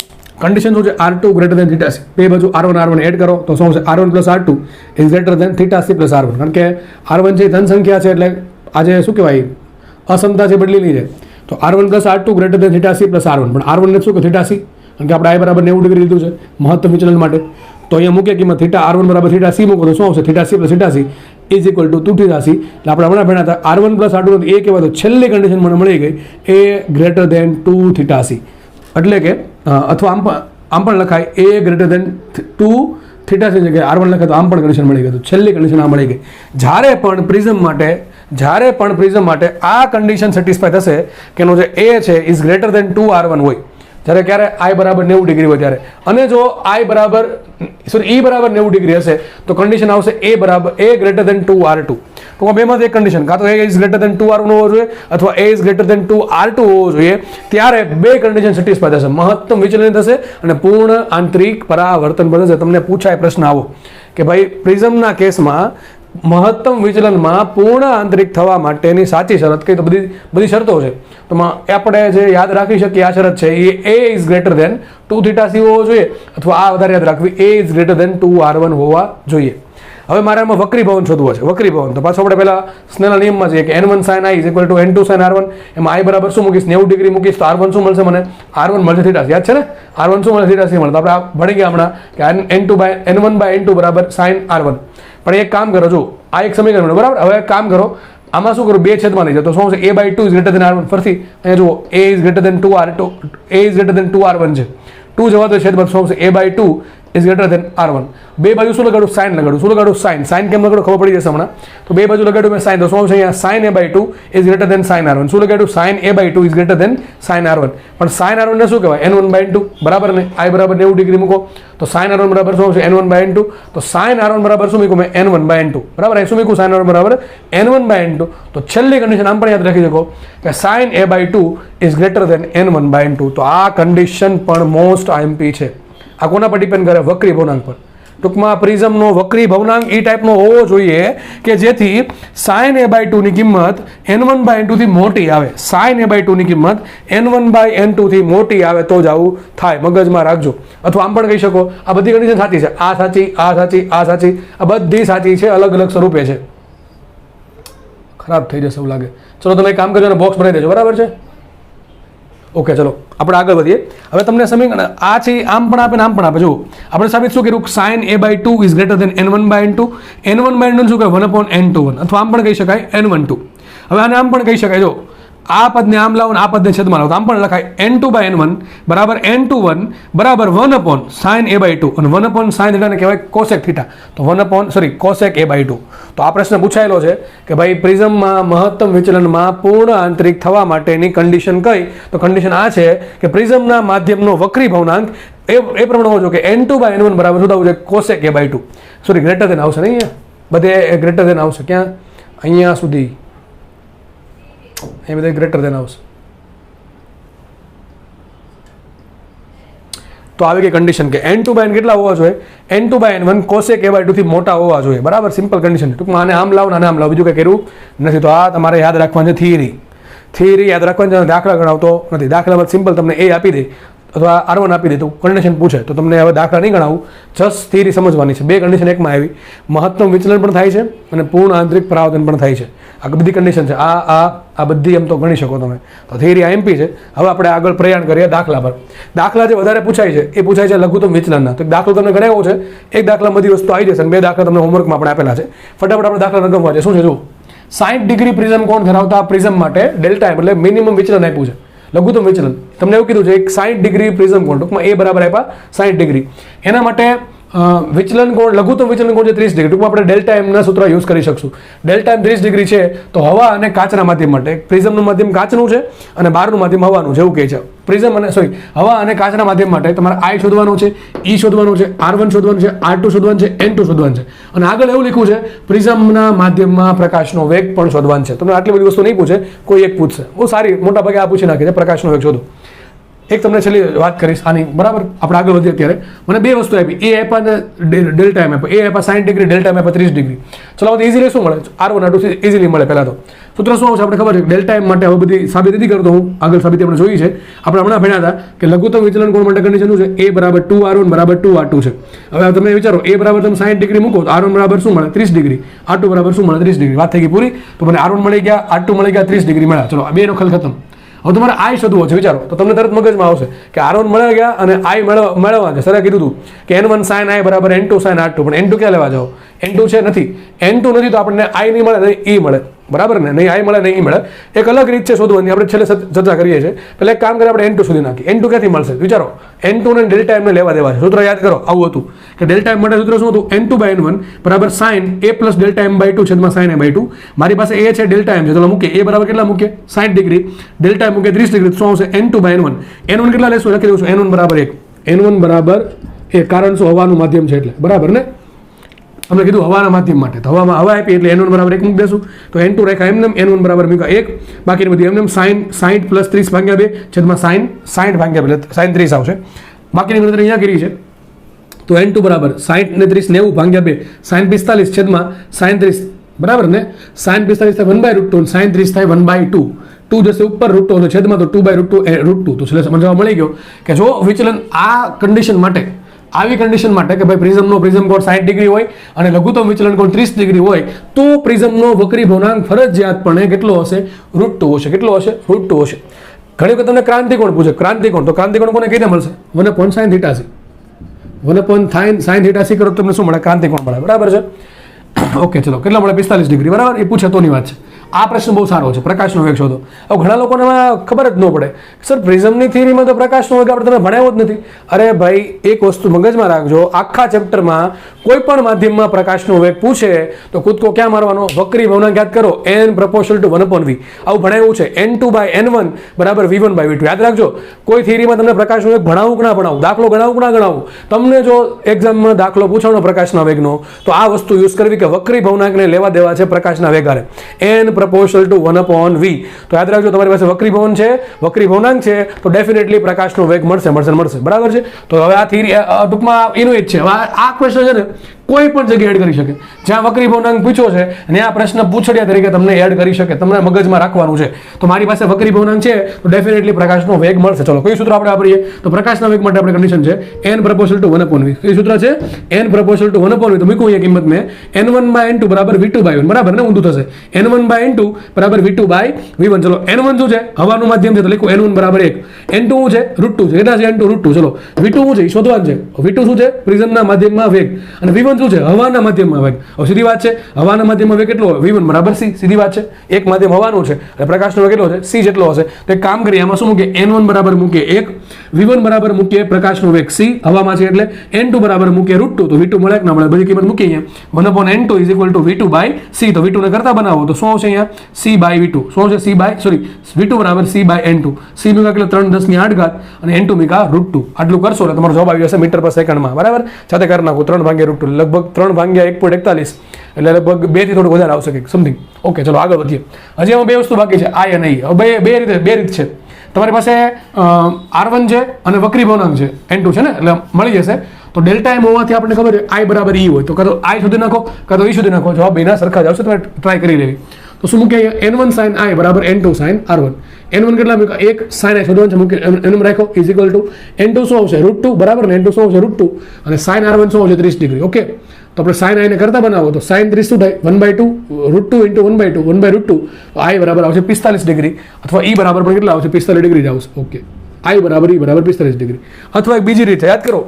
Speaker 1: કન્ડિશન શું છે? R2 greater than θc. બે બાજુ R1 એડ કરો તો શું આવશે? R1 + R2 is greater than θc + R1. કારણ કે R1 છે ધન સંખ્યા છે એટલે આજે શું કહેવાય? અસમતા છે, બદલેલી છે. તો R1 + R2 greater than θc + R1. પણ R1 ને શું કે θc? કારણ કે આપણે I બરાબર 90 ડિગ્રી લીધું છે મહત્તમ વિચલન માટે. તો અહીંયા મૂકીએ કિંમત R1 બરાબર θc મૂકો તો શું આવશે? θc + θc is equal two 2θc. એટલે આપણે હમણાં ભણ્યા હતા R1 + R2 એ કહેવાય. તો છેલ્લી કન્ડિશન મને મળી ગઈ એ ગ્રેટર ધેન 2θc. એટલે કે અથવા આમ પણ લખાય એ ગ્રેટર ધેન 2θc જગ્યાએ R1 લખાય તો આમ પણ કન્ડિશન મળી ગઈ. તો છેલ્લી કન્ડિશન આ મળી ગઈ. જ્યારે પણ પ્રિઝમ માટે આ કન્ડિશન સેટિસ્ફાય થશે કે એનો જે એ છે ઇઝ ગ્રેટર ધેન 2R1 હોય, જ્યારે ક્યારે I બરાબર 90 ડિગ્રી હોય ત્યારે. અને જો E બરાબર 90 ડિગ્રી હશે તો કન્ડિશન આવશે A ગ્રેટર ધેન 2R2. તો બેમાંથી એક કન્ડિશન, કાં તો A is greater than 2R1 હોવો જોઈએ અથવા A is greater than 2R2 હોવો જોઈએ. ત્યારે બે કન્ડિશન સેટિસ્ફાય થશે, મહત્તમ વિચલન થશે અને પૂર્ણ આંતરિક પરાવર્તન પણ થશે. તમને પૂછાય પ્રશ્ન આવો કે ભાઈ પ્રિઝમના કેસમાં મહત્તમ વિચલનમાં પૂર્ણ આંતરિક થવા માટેની સાચી શરત કઈ? તો બધી શરતો છે. તો આપણે જે યાદ રાખી શકીએ આ શરત છે એ A is greater than 2θc હોવો જોઈએ અથવા આ વધારે યાદ રાખવી A is greater than 2R1 હોવા જોઈએ. હવે મારે આમાં વક્રીભવન શોધવો છે. વક્રીભવન તો પાછો આપણે પહેલા સ્નેહના નિયમમાં છીએ કે n1 sin I is equal to n2 sin R1. એમાં I બરાબર શું મૂકીશ? 90 ડિગ્રી મૂકીશ તો R1 શું મળશે મને? R1 મળશે θc. યાદ છે ને? R1 શું મળે? θc મળે. તો આપણે ભણી ગયા હમણાં કે n1/n2 બરાબર sin R1. પણ એક કામ કરો, જો આ એક સમીકરણ બરાબર. હવે એક કામ કરો, આમાં શું કરું? બે છેદમાં લઈ જાઓ તો શું આવશે? A/2 is greater than R1. ફરીથી અહીંયા જુઓ A is greater than 2R2, A is greater than 2R1 છે. 2 જવા તો છેદમાં શું આવશે? A/2 is greater than R1. બે બાજુ શું લગાડું? સાઇન લગાડું. શું લગાડું? સાઇન. સાઇન કેમ લગાડું ખબર પડી જશે હમણાં. તો બે બાજુ લગાડું મેં સાઇન, તો શું આવશે અહીંયા? Sine A/2 is greater than sine R1. શું લગાડું? Sine A/2 is greater than sine R1. પણ સાઇન R1 ને શું કહેવાય? n1/n2 બરાબર ને? I બરાબર 90 ડિગ્રી મૂકો તો સાઇન R1 બરાબર શું આવશે? n1/n2. તો સાઇન R1 બરાબર શું મૂકું મેં? n1/n2 બરાબર. શું મૂકું? સાઇન R1 બરાબર n1/n2. તો છેલ્લી કન્ડિશન આમ પણ યાદ રાખી શકો કે sign A/2 is greater than n1/n2. તો આ કન્ડિશન પણ મોસ્ટ IMP છે. આ કોના પર ડિપેન્ડ કરે? વક્રી ભવનાંક પર. ટૂંકમાં પ્રિઝમનો વક્રી ભવનાંક એ ટાઈપનો હોવો જોઈએ કે જેથી સાઇન A/2 ની કિંમત n1/n2 થી મોટી આવે. સાઇન A/2 ની કિંમત n1/n2 થી મોટી આવે તો જ આવું થાય. મગજમાં રાખજો. અથવા આમ પણ કહી શકો આ બધી કન્ડિશન સાચી છે, આ સાચી, આ સાચી, આ સાચી, આ બધી સાચી છે, અલગ અલગ સ્વરૂપે છે. ખરાબ થઈ જશે એવું લાગે. ચલો તમે એક કામ કરજો અને બોક્સ બનાવી દેજો. બરાબર છે? ઓકે, ચલો આપણે આગળ વધીએ. હવે તમને સમીકરણ આ છે આમ પણ આપે ને આમ પણ આપે. જુઓ આપણે સાબિત શું કર્યું? Sign A/2 is greater than n1/n2. n1/n2 શું કહેવાય? 1/n2 અથવા આમ પણ કહી શકાય n1/2. હવે આને આમ પણ કહી શકાય, જો આ પદને આમ લાવો ને આ પદને છેદમાં લાવો તો આમ પણ લખાય n2/n1 બરાબર n21 બરાબર 1/sin A/2 અને 1/sin θ ને કહેવાય કોસેક θ. તો કોસેક A/2. તો આ પ્રશ્ન પૂછાયેલો છે કે ભાઈ પ્રિઝમમાં મહત્તમ વિચલનમાં પૂર્ણ આંતરિક થવા માટેની કન્ડિશન કઈ? તો કન્ડિશન આ છે કે પ્રિઝમના માધ્યમનો વક્રી ભવનાંક એ પ્રમાણે હોવો જોઈએ કે n2/n1 બરાબર શું થવું જોઈએ? Cosec A/2. ગ્રેટર ધેન આવશે ને? અહીંયા બધે ગ્રેટર ધેન આવશે. ક્યાં? અહીંયા સુધી એ બધા ગ્રેટર ધેન આવશે. તો આવી ગઈ કન્ડિશન કે n2/n કેટલા હોવા જોઈએ? n2/n1 કોસેક A/2 થી મોટા હોવા જોઈએ. બરાબર, સિમ્પલ કન્ડિશન. ટૂંકમાં આને આમ લાવો ને આને આમ લાવો, બીજું કંઈ કર્યું નથી. તો આ તમારે યાદ રાખવાનું છે. થિયરી યાદ રાખવાની છે. દાખલા ગણાવતો નથી. દાખલામાં સિમ્પલ તમને એ આપી દે અથવા R1 આપી દીધું, કન્ડિશન પૂછે તો તમને હવે દાખલા નહીં ગણાવું, જસ્ટ થિયરી સમજવાની છે. 2 કન્ડિશન એકમાં આવી, મહત્તમ વિચલન પણ થાય છે અને પૂર્ણ આંતરિક પરાવર્તન પણ થાય છે. આ બધી કન્ડિશન છે. આ બધી એમ તો ગણી શકો તમે. તો થિયરી આ MP છે. હવે આપણે આગળ પ્રયાણ કરીએ દાખલા પર. દાખલા જે વધારે પૂછાય છે એ પૂછાય છે લઘુત્તમ વિચલનના. તો એક દાખલો તમને ગણાવ્યો છે, એક દાખલા બધી વસ્તુ આવી જશે અને 2 દાખલા તમને હોમવર્કમાં આપણે આપેલા છે. ફટાફટ આપણે દાખલા રકમવા છે. શું છે? જુઓ, 60 ડિગ્રી પ્રિઝમ કોણ ધરાવતા પ્રિઝમ માટે ડેલ્ટા એટલે મિનિમમ વિચલન આપ્યું છે, લઘુત્તમ વિચલન. તમને એવું કીધું છે એક 60 ડિગ્રી પ્રિઝમ કોણ, ટૂંકમાં A બરાબર આપ્યા 60 ડિગ્રી. એના માટે વિચલન કોણ, લઘુત્તમ વિચલન કોણ છે 30 ડિગ્રી. ટૂંકમાં આપણે ડેલ્ટા એમના સૂત્ર યુઝ કરી શકશું. ડેલ્ટા એમ 30 ડિગ્રી છે તો હવા અને કાચના માધ્યમ માટે, પ્રિઝમનું માધ્યમ કાચનું છે અને બહારનું માધ્યમ હવાનું છે એવું કહે છે. પ્રિઝમ અને હવા અને કાચના માધ્યમ માટે તમારે I શોધવાનું છે, E શોધવાનું છે, R1 શોધવાનું છે, R2 શોધવાનું છે, N2 શોધવાનું છે. અને આગળ એવું લખ્યું છે પ્રિઝમના માધ્યમમાં પ્રકાશનો વેગ પણ શોધવાનો છે. તમને આટલી બધી વસ્તુ નહીં પૂછે, કોઈ એક પૂછશે. બહુ સારી, મોટા ભાગે આ પૂછી નાખે છે પ્રકાશનો વેગ શોધો. એક તમને છેલ્લી વાત કરીશ આની, બરાબર? આપણે આગળ વધીએ અત્યારે. મને 2 વસ્તુ આપી, A આપ્યા અને ડેલ્ટા એમ આપ્યા. A આપ્યા 60 ડિગ્રી, ડેલ્ટા એમ આપ્યા 30 ડિગ્રી. ચલો હવે ઇઝીલી શું મળે? R1 R2 ઇઝીલી મળે. પહેલાં તો સૂત્ર શું આવશે આપણે ખબર છે. ડેલ્ટા એમ માટે હવે બધી સાબિત નથી કરતો હું, આગળ સાબિતી આપણે જોઈ છે. આપણે હમણાં ભણ્યા હતા કે લઘુત્તમ વિચલન કોણ માટે કન્ડિશન શું છે? A બરાબર 2R1 બરાબર 2R2 છે. હવે તમે વિચારો, A બરાબર તમે 60 ડિગ્રી મૂકો તો R1 બરાબર શું મળે? 30 ડિગ્રી. R2 બરાબર શું મળે? 30 ડિગ્રી. વાત થઈ ગઈ પૂરી. તો મને R1 મળી ગયા, R2 મળી ગયા, 30 ડિગ્રી મળ્યા. ચલો આ 2 નો ખલ ખતમ. હવે તમારે I શોધવો છે. વિચારો તો તમને તરત મગજમાં આવશે કે R1 મળી ગયા અને I મેળવવા છે. સરે કીધું હતું કે N1 sin I બરાબર N2 sin R2, પણ N2 ક્યાં લેવા જાઓ? N2 છે નથી. N2 નથી તો આપણને I નહીં મળે નહીં E મળે, બરાબર ને? નહીં I મળે નહીં E મળે. એક અલગ રીત છે શોધવાની, આપણે છેલ્લે ચર્ચા કરીએ છીએ. પહેલાં એક કામ કરીએ, આપણે N2 શોધી નાખીએ. N2 ક્યાંથી મળશે? વિચારો, N2 ને ડેલ્ટા એમને લેવા દેવા છે. સૂત્ર યાદ કરો, આવું હતું કે ડેલ્ટા એમ માટે સૂત્ર શું હતું? N2 by N1 બરાબર sin A plus delta M by 2 છેદમાં sin A બાય 2. મારી પાસે A છે, ડેલ્ટા એમ છે, ચલો મૂકીએ. A બરાબર કેટલા મૂકીએ? 60 ડિગ્રી. ડેલ્ટા એમ મૂકીએ 30 ડિગ્રી. શું આવશે? N2 by N1. N1 કેટલા લેશું? લખી દઉં છું N1 બરાબર 1. N1 બરાબર 1, કારણ શું? હવાનું માધ્યમ છે એટલે, બરાબર ને? અમે કીધું હવાના માધ્યમ માટે, તો હવામાં હવા આપી એટલે N1 બરાબર 1 મૂકી દેશું. તો N2 રેખા એમને N1 બરાબર મૂક્યા 1, બાકીની બધી એમને sin 60 પ્લસ 30 ભાગ્યા 2 છેદમાં sin 60 ભાગ્યા 2 એટલે sin 30 આવશે. બાકીની ગણતરી અહીંયા કરી છે. તો N2 બરાબર 60 ને 30 90 ભાગ્યા 2 sin 45 છેદમાં sin 30, બરાબર ને? sin 45 થાય 1/√2, sin 30 થાય 1/2. 2 જશે ઉપર, √2 તો છેદમાં તો 2/√2. તો છેલ્લે સમજવા મળી ગયો કે જો વિચલન આ કન્ડિશન માટે, આવી કન્ડિશન માટે કે ભાઈ પ્રિઝમ કોણ 60 ડિગ્રી હોય અને લઘુત્તમ વિચલન કોણ 30 ડિગ્રી હોય તો પ્રિઝમનો વક્રી ભવનાંક ફરજિયાતપણે કેટલો હશે? √2 હશે. કેટલો હશે? √2 હશે. ઘણી વખત તમને ક્રાંતિકોણ પૂછે. ક્રાંતિકોણ, તો ક્રાંતિકોણ કોને કઈ મળશે? 1/sin θc. 1/sin θc કરો તમને શું મળે? ક્રાંતિકોણ મળે, બરાબર છે? ઓકે, ચલો કેટલા મળે? 45 ડિગ્રી, બરાબર? એ પૂછે તોની વાત છે. આ પ્રશ્ન બહુ સારો છે, પ્રકાશનો વેગ શોધો. હવે ઘણા લોકોને ખબર જ ન પડે સર પ્રિઝમની થિયરીમાં તો પ્રકાશનો વેગ આપણે તમે ભણાવ્યો જ નથી. અરે ભાઈ, એક વસ્તુ મગજમાં રાખજો, આખા ચેપ્ટરમાં કોઈ પણ માધ્યમમાં પ્રકાશનો વેગ પૂછે તો કૂદકો ક્યાં મારવાનો? વક્રી ભવનાંક યાદ કરો, n proportional to 1/v. આવું ભણાવ્યું છે. N2 by N1 બરાબર V1 by V2. યાદ રાખજો, કોઈ થિયરીમાં તમને પ્રકાશનો વેગ ભણાવું કે ના ભણાવું, દાખલો ગણાવું કે ના ગણાવું, તમને જો એક્ઝામમાં દાખલો પૂછવાનો પ્રકાશના વેગનો તો આ વસ્તુ યુઝ કરવી કે વક્રી ભવનાંકને લેવા દેવા છે પ્રકાશના વેગ હારે, n proportional to 1/v. તો યાદ રાખજો, તમારી પાસે વક્રી ભવન છે, વક્રી ભવનાંક છે, તો ડેફિનેટલી પ્રકાશનો વેગ મળશે, બરાબર છે? તો હવે આ થિયરી ટૂંકમાં એનું જ છે. હવે આ ક્વેશ્ચન છે ને કોઈ પણ જગ્યાએ એડ કરી શકે. જ્યાં વક્રી ભવનાંક પૂછ્યો છે અને આ પ્રશ્ન પૂછડ્યા તરીકે તમને એડ કરી શકે, તમને મગજમાં રાખવાનું છે. તો મારી પાસે વક્રી ભવનાંક છે તો ડેફિનેટલી પ્રકાશનો વેગ મળશે. ચલો કયું સૂત્ર આપણે વાપરીએ? તો પ્રકાશના વેગ માટે આપણે કન્ડિશન છે n proportional to 1/v. કયું સૂત્ર છે? n proportional to 1/v. તો મૂકું અહીંયા કિંમત મેં N1 by N2 બરાબર V2 by V1, બરાબર ને? ઊંધું થશે. N1 by N2 બરાબર V2 by V1. ચલો N1 શું છે? હવાનું માધ્યમ છે, તો લખું N1 બરાબર 1. N2 શું છે? √2 છે. કેટલા છે? N2 √2. ચલો V2 શું છે? શોધવાનું છે. V2 શું છે? પ્રિઝમના માધ્યમમાં વેગ. અને V1 શું છે? હવાના માધ્યમમાં વેગ. હવે સીધી વાત છે, હવાના માધ્યમમાં વેગ કેટલો હોય? V1 બરાબર c. સીધી વાત છે. એક માધ્યમ હવાનું છે અને પ્રકાશનો વેગ કેટલો છે? c જેટલો હશે. તો એક કામ કરીએ, આમાં શું મૂકીએ? N1 બરાબર મૂકીએ 1, V1 બરાબર મૂકીએ પ્રકાશનો વેગ c, હવામાં છે એટલે N2 બરાબર મૂકીએ √2, તો V2 મળે કે ના મળે? બધી કિંમત મૂકીએ અહીંયા. 1/N2 is equal two V2 by c. તો V2 ને કરતા બનાવો તો શું આવશે અહીંયા? c by V2. શું આવશે? V2 બરાબર c by N2. c મૂકા એટલે 3 × 10⁸ અને N2 મૂકા √2. આટલું કરશો એટલે તમારો જવાબ આવી જશે મીટર પર સેકન્ડમાં, બરાબર? સાથે કરી નાખો 3/√2, લગભગ 3/1.41, એટલે લગભગ 2 થી થોડું વધારે આવશે કંઈક સમથિંગ. ઓકે, ચલો આગળ વધીએ. હજી એમાં 2 વસ્તુ બાકી છે, I અને E. હવે બે રીત છે. તમારી પાસે R1 છે અને વક્રી ભવનાંક છે N2 છે ને, એટલે મળી જશે. તો ડેલ્ટા એમ હોવાથી આપણને ખબર છે I બરાબર E હોય તો કાં તો I શોધી નાખો કાં તો E શોધી નાખો. જવાબ બેના સરખા જ આવશે, તમે ટ્રાય કરી લેવી. તો શું મૂક્યા n1 sin i બરાબર n2 sin r1. n1 કેટલા મૂક્યા? એક sin i શોધવાનું છે, મૂકી એમ રાખો ઇઝ ઇક્વલ ટુ n2 શું આવશે √2 બરાબર ને, n2 શું આવશે √2 અને sin r1 શું આવશે 30 ડિગ્રી. ઓકે, તો આપણે sin i ને કરતા બનાવો તો sin 30 શું થાય 1/2 √2 into 1/2 1/√2 i બરાબર આવશે 45 ડિગ્રી અથવા e બરાબર પણ કેટલા આવશે 45 ડિગ્રી જ આવશે. ઓકે, i બરાબર e બરાબર 45 ડિગ્રી. અથવા એક બીજી રીતે યાદ કરો,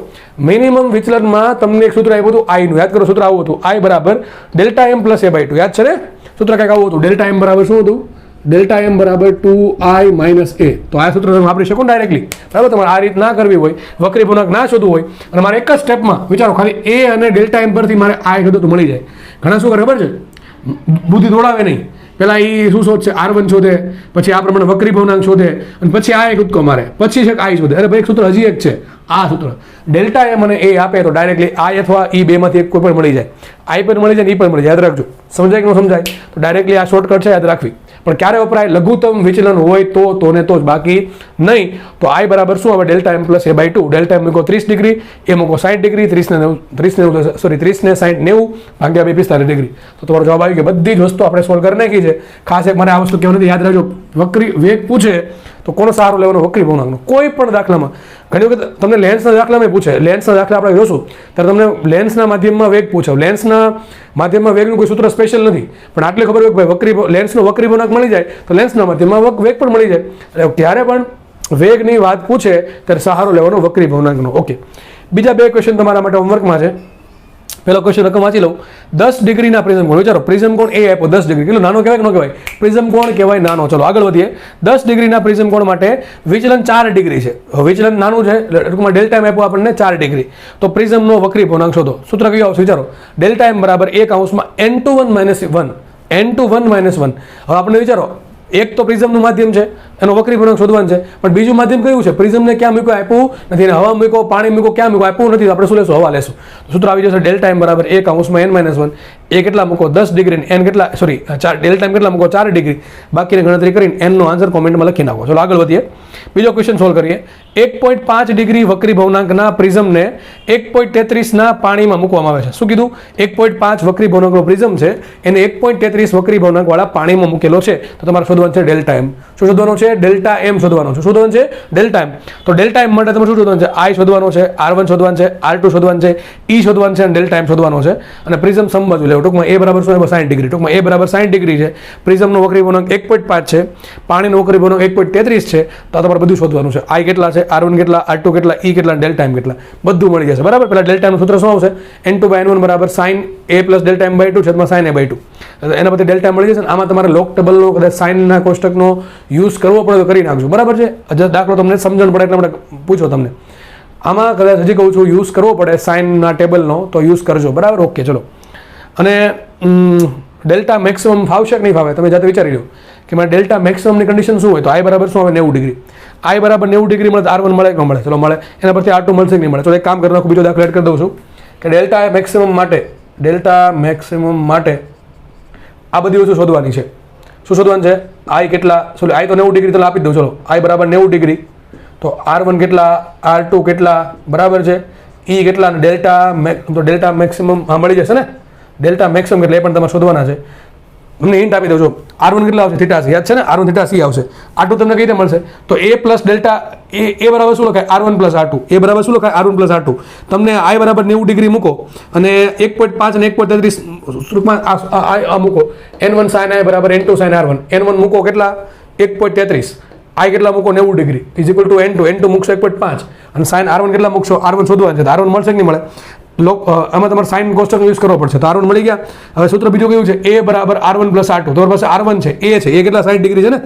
Speaker 1: મિનિમમ વિચલનમાં તમને એક સૂત્ર આપ્યું હતું i નું, યાદ કરો સૂત્ર આવું હતું i બરાબર ડેલ્ટા m પ્લસ a/2. યાદ છે ને સૂત્ર કંઈક આવું હતું, ડેલ્ટા m બરાબર શું હતું? ડેલ્ટા m બરાબર 2i માઇનસ a. તો આ સૂત્ર તમે વાપરી શકો ડાયરેક્ટલી, બરાબર. તમારે આ રીત ના કરવી હોય, વક્રી પૂર્ણાંક ના શોધવું હોય અને મારે એક જ સ્ટેપમાં વિચારો ખાલી a અને ડેલ્ટા m પરથી મારે i શોધો તો મળી જાય. ઘણા શું કરે ખબર છે, બુદ્ધિ દોડાવે નહીં, પેલા એ શું શોધશે r1 શોધે, પછી આ પ્રમાણે વક્રી પૂર્ણાંક શોધે અને પછી આ એક કૂદકો મારે, પછી છે i શોધે. અરે ભાઈ એક સૂત્ર હજી એક છે, આ સૂત્ર ડેલ્ટા m અને a આપે તો ડાયરેક્ટલી i અથવા e બેમાંથી એક કોઈ પણ મળી જાય. i પણ મળી જાય ને e પણ મળી જાય, યાદ રાખજો. સમજાય કે ન સમજાય? તો ડાયરેક્ટલી આ શોર્ટકટ છે, યાદ રાખવી. પણ ક્યારે વપરાય? લઘુત્તમ વિચલન હોય તો ને તો જ, બાકી નહીં. તો i બરાબર શું આવે delta m plus a/2. Delta m મૂકો 30 ડિગ્રી, એ મૂકો 60 ડિગ્રી, 30 ને 60 90 ભાગ્યા 45 ડિગ્રી. તો તમારો જવાબ આવી ગયો. બધી જ વસ્તુ આપણે સોલ્વ કરી નાખી છે. ખાસ એક મારે આ વસ્તુ કહેવાનું યાદ રાખજો, વક્રી વેગ પૂછે તો કોનો સહારો લેવાનો? વક્રી પૂર્ણાંકનો. કોઈ પણ દાખલામાં ઘણી વખત તમને લેન્સના દાખલામાં પૂછે, લેન્સના દાખલા આપણે જોશું ત્યારે તમને લેન્સના માધ્યમમાં વેગ પૂછે. લેન્સના માધ્યમમાં વેગનું કોઈ સૂત્ર સ્પેશિયલ નથી, પણ આટલી ખબર હોય કે ભાઈ લેન્સનો વક્રી પૂર્ણાંક મળી જાય તો લેન્સના માધ્યમમાં વેગ પણ મળી જાય. એટલે ત્યારે પણ વેગની વાત પૂછે ત્યારે સહારો લેવાનો વક્રી પૂર્ણાંકનો. ઓકે, બીજા બે ક્વેશ્ચન તમારા માટે હોમવર્કમાં છે. પહેલો ક્વેશ્ચન રકમ વાંચી લઉં. 10 ડિગ્રીના પ્રિઝમ કોણ? વિચારો, પ્રિઝમ કોણ એ આપ્યો 10 ડિગ્રી, કેટલો નાનો કહેવાય કે ન કહેવાય? પ્રિઝમ કોણ કહેવાય નાનો. ચલો આગળ વધીએ. 10 ડિગ્રીના પ્રિઝમ કોણ માટે વિચલન 4 ડિગ્રી છે. વિચલન નાનું છે, ટૂંકમાં ડેલ્ટા એમ આપ્યો આપણને 4 ડિગ્રી. તો પ્રિઝમનો વક્રી પૂર્ણાંક શોધો. સૂત્ર કયું આવશે? વિચારો, ડેલ્ટા એમ બરાબર n2 1 હવે આપણે વિચારો, એક તો પ્રિઝમનું માધ્યમ છે, એનો વક્રી પૂર્ણાંક શોધવાનું છે, પણ બીજું માધ્યમ કયું છે? પ્રિઝમને ક્યાં મૂક્યો? આપ્યું નથી. એને હવા મૂક્યો, પાણી મૂક્યો, ક્યાં મૂક્યો? આપ્યું નથી. આપણે શું લેશું? હવા લેશું. સૂત્ર આવી જશે ડેલ્ટા એમ બરાબર n-1. એ કેટલા મૂકો? 10 ડિગ્રી. n કેટલા? સોરી, ડેલ્ટા એમ કેટલા મૂકો? 4 ડિગ્રી. બાકીની ગણતરી કરીને n નો આન્સર કોમેન્ટમાં લખી નાખો. ચલો આગળ વધીએ. બીજો ક્વેશ્ચન સોલ્વ કરીએ. 1.5 ડિગ્રી વક્રી ભવનાંકના પ્રિઝમને 1.33 ના પાણીમાં મૂકવામાં આવે છે. શું કીધું? 1.5 વક્રી ભવનાંકનો પ્રિઝમ છે, એને 1.33 વક્રી ભવનાંક વાળા પાણીમાં મૂકેલો છે. તો તમારે શોધવાનું છે ડેલ્ટા એમ. શું શોધવાનું છે? ડેલ્ટા એમ શોધવાનું છે. શું શોધવાનું છે? Delta M. તો ડેલ્ટા એમ માટે તમારે શું શોધવાનું છે? i શોધવાનો છે, r1 શોધવાનું છે, r2 શોધવાનું છે, e શોધવાનું છે અને ડેલ્ટા એમ શોધવાનો છે. અને પ્રિઝમ સમબાજુ લેવો. ટૂંકમાં a બરાબર શું? 60 ડિગ્રી. ટૂંકમાં a બરાબર 60 ડિગ્રી છે. પ્રિઝમનો વક્રી ભવનાંક 1.5 છે, પાણીનો વક્રી ભવનાંક 1.33 છે. તો આ તમારે બધું શોધવાનું છે. i કેટલા છે, r1 કેટલા, r2 કેટલા, e કેટલા, ડેલ્ટા એમ કેટલા, બધું મળી જશે. બરાબર. પેલા ડેલ્ટા એમનું સૂત્ર શું આવશે? n2/n1 બરાબર sin a plus delta m/2 છેદમાં sin a/2. એના પછી ડેલ્ટા મળી જશે. આમાં તમારે લોક ટેબલનો કદાચ સાઇનના કોષ્ટકનો યુઝ કરવો પડે તો કરી નાખજો. બરાબર છે. દાખલો તમને સમજણ પડે એટલે આપણે પૂછો તમને. આમાં કદાચ હજી કહું છું યુઝ કરવો પડે સાઇનના ટેબલનો તો યુઝ કરજો. બરાબર. ઓકે, ચલો. અને ડેલ્ટા મેક્સિમમ ફાવશે કે નહીં ફાવે તમે જાતે વિચારી લો કે મારે ડેલ્ટા મેક્સિમમની કન્ડિશન શું હોય. તો i બરાબર શું આવે? 90 ડિગ્રી. i બરાબર 90 ડિગ્રી મળે તો r1 મળે કે ન મળે? ચલો મળે. એના પરથી r2 મળશે કે નહીં મળે? ચલો એક કામ કરી નાખું, બીજો દાખલો એડ કરી દઉં છું કે ડેલ્ટા મેક્સિમમ માટે આ બધી વસ્તુ શોધવાની છે. શું શોધવાનું છે? i કેટલા? સોરી, i તો 90 ડિગ્રી તો આપી દઉં. ચલો i બરાબર 90 ડિગ્રી. તો r1 કેટલા, r2 કેટલા, બરાબર છે, e કેટલા અને ડેલ્ટા મેક્સિમમ મળી જશે ને. ડેલ્ટા મેક્સિમમ એટલે એ પણ તમારે શોધવાના છે. તમને હિન્ટ આપી દઉં છું. r1 કેટલા આવશે? θc. યાદ છે ને? r1 θc આવશે. r2 તમને કઈ રીતે મળશે? તો a પ્લસ ડેલ્ટા એ બરાબર શું લખાય? r1 plus r2. એ બરાબર શું લખાય? r1 plus r2. તમને i બરાબર 90 ડિગ્રી મૂકો અને 1.5 અને 1.33 ટૂંકમાં આ મૂકો. n1 sin i બરાબર n2 sin r1. n1 મૂકો કેટલા? 1.33. i કેટલા મૂકો? 90 degree is equal to n2 મૂકશો 1.5 અને sin r1 કેટલા મૂકશો? r1 શોધવાનું છે. r1 મળશે કે નહીં મળે? આમાં તમારે સાઇન કોષ્ટકનો યુઝ કરવો પડશે. તો r1 મળી ગયા. હવે સૂત્ર બીજું કયું છે? a બરાબર r1 પ્લસ r2. તમારી પાસે r1 છે, a છે, એ કેટલા? 60 ડિગ્રી છે ને.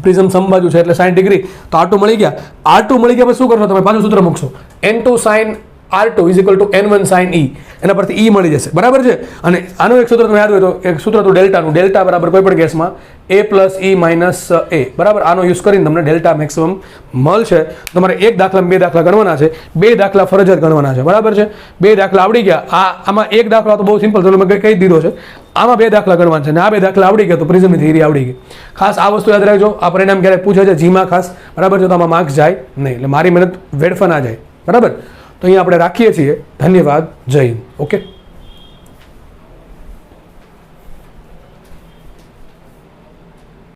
Speaker 1: પ્રિઝમ સમબાજુ છે એટલે 60 ડિગ્રી. તો r2 મળી ગયા. r2 મળી ગયા પછી શું કરશો? તમે પાછું સૂત્ર મૂકશો n2 sin r2 is equal two n1 sin e. એના પરથી e મળી જશે. બરાબર છે. અને આનું એક સૂત્ર તમે યાદ હોય તો એક સૂત્ર હતું ડેલ્ટાનું. ડેલ્ટા બરાબર કોઈ પણ કેસમાં a plus e minus a. બરાબર. આનો યુઝ કરીને તમને ડેલ્ટા મેક્સિમમ મળશે. તમારે એક દાખલા 2 દાખલા ગણવાના છે. 2 દાખલા ફરજિયાત ગણવાના છે. બરાબર છે. 2 દાખલા આવડી ગયા. આમાં એક દાખલો તો બહુ સિમ્પલ તો મેં કહી દીધો છે. આમાં 2 દાખલા ગણવાના છે અને આ 2 દાખલા આવડી ગયા તો પ્રિઝમની થિયરી આવડી ગઈ. ખાસ આ વસ્તુ યાદ રાખજો. આ પરિણામ ક્યારે પૂછે છે? જીમાં ખાસ. બરાબર છે. તો આમાં માર્ક્સ જાય નહીં. એટલે મારી મહેનત વેડફા ના જાય. બરાબર. તો અહીંયા આપણે રાખીએ છીએ. ધન્યવાદ. જય હિન્દ. ઓકે.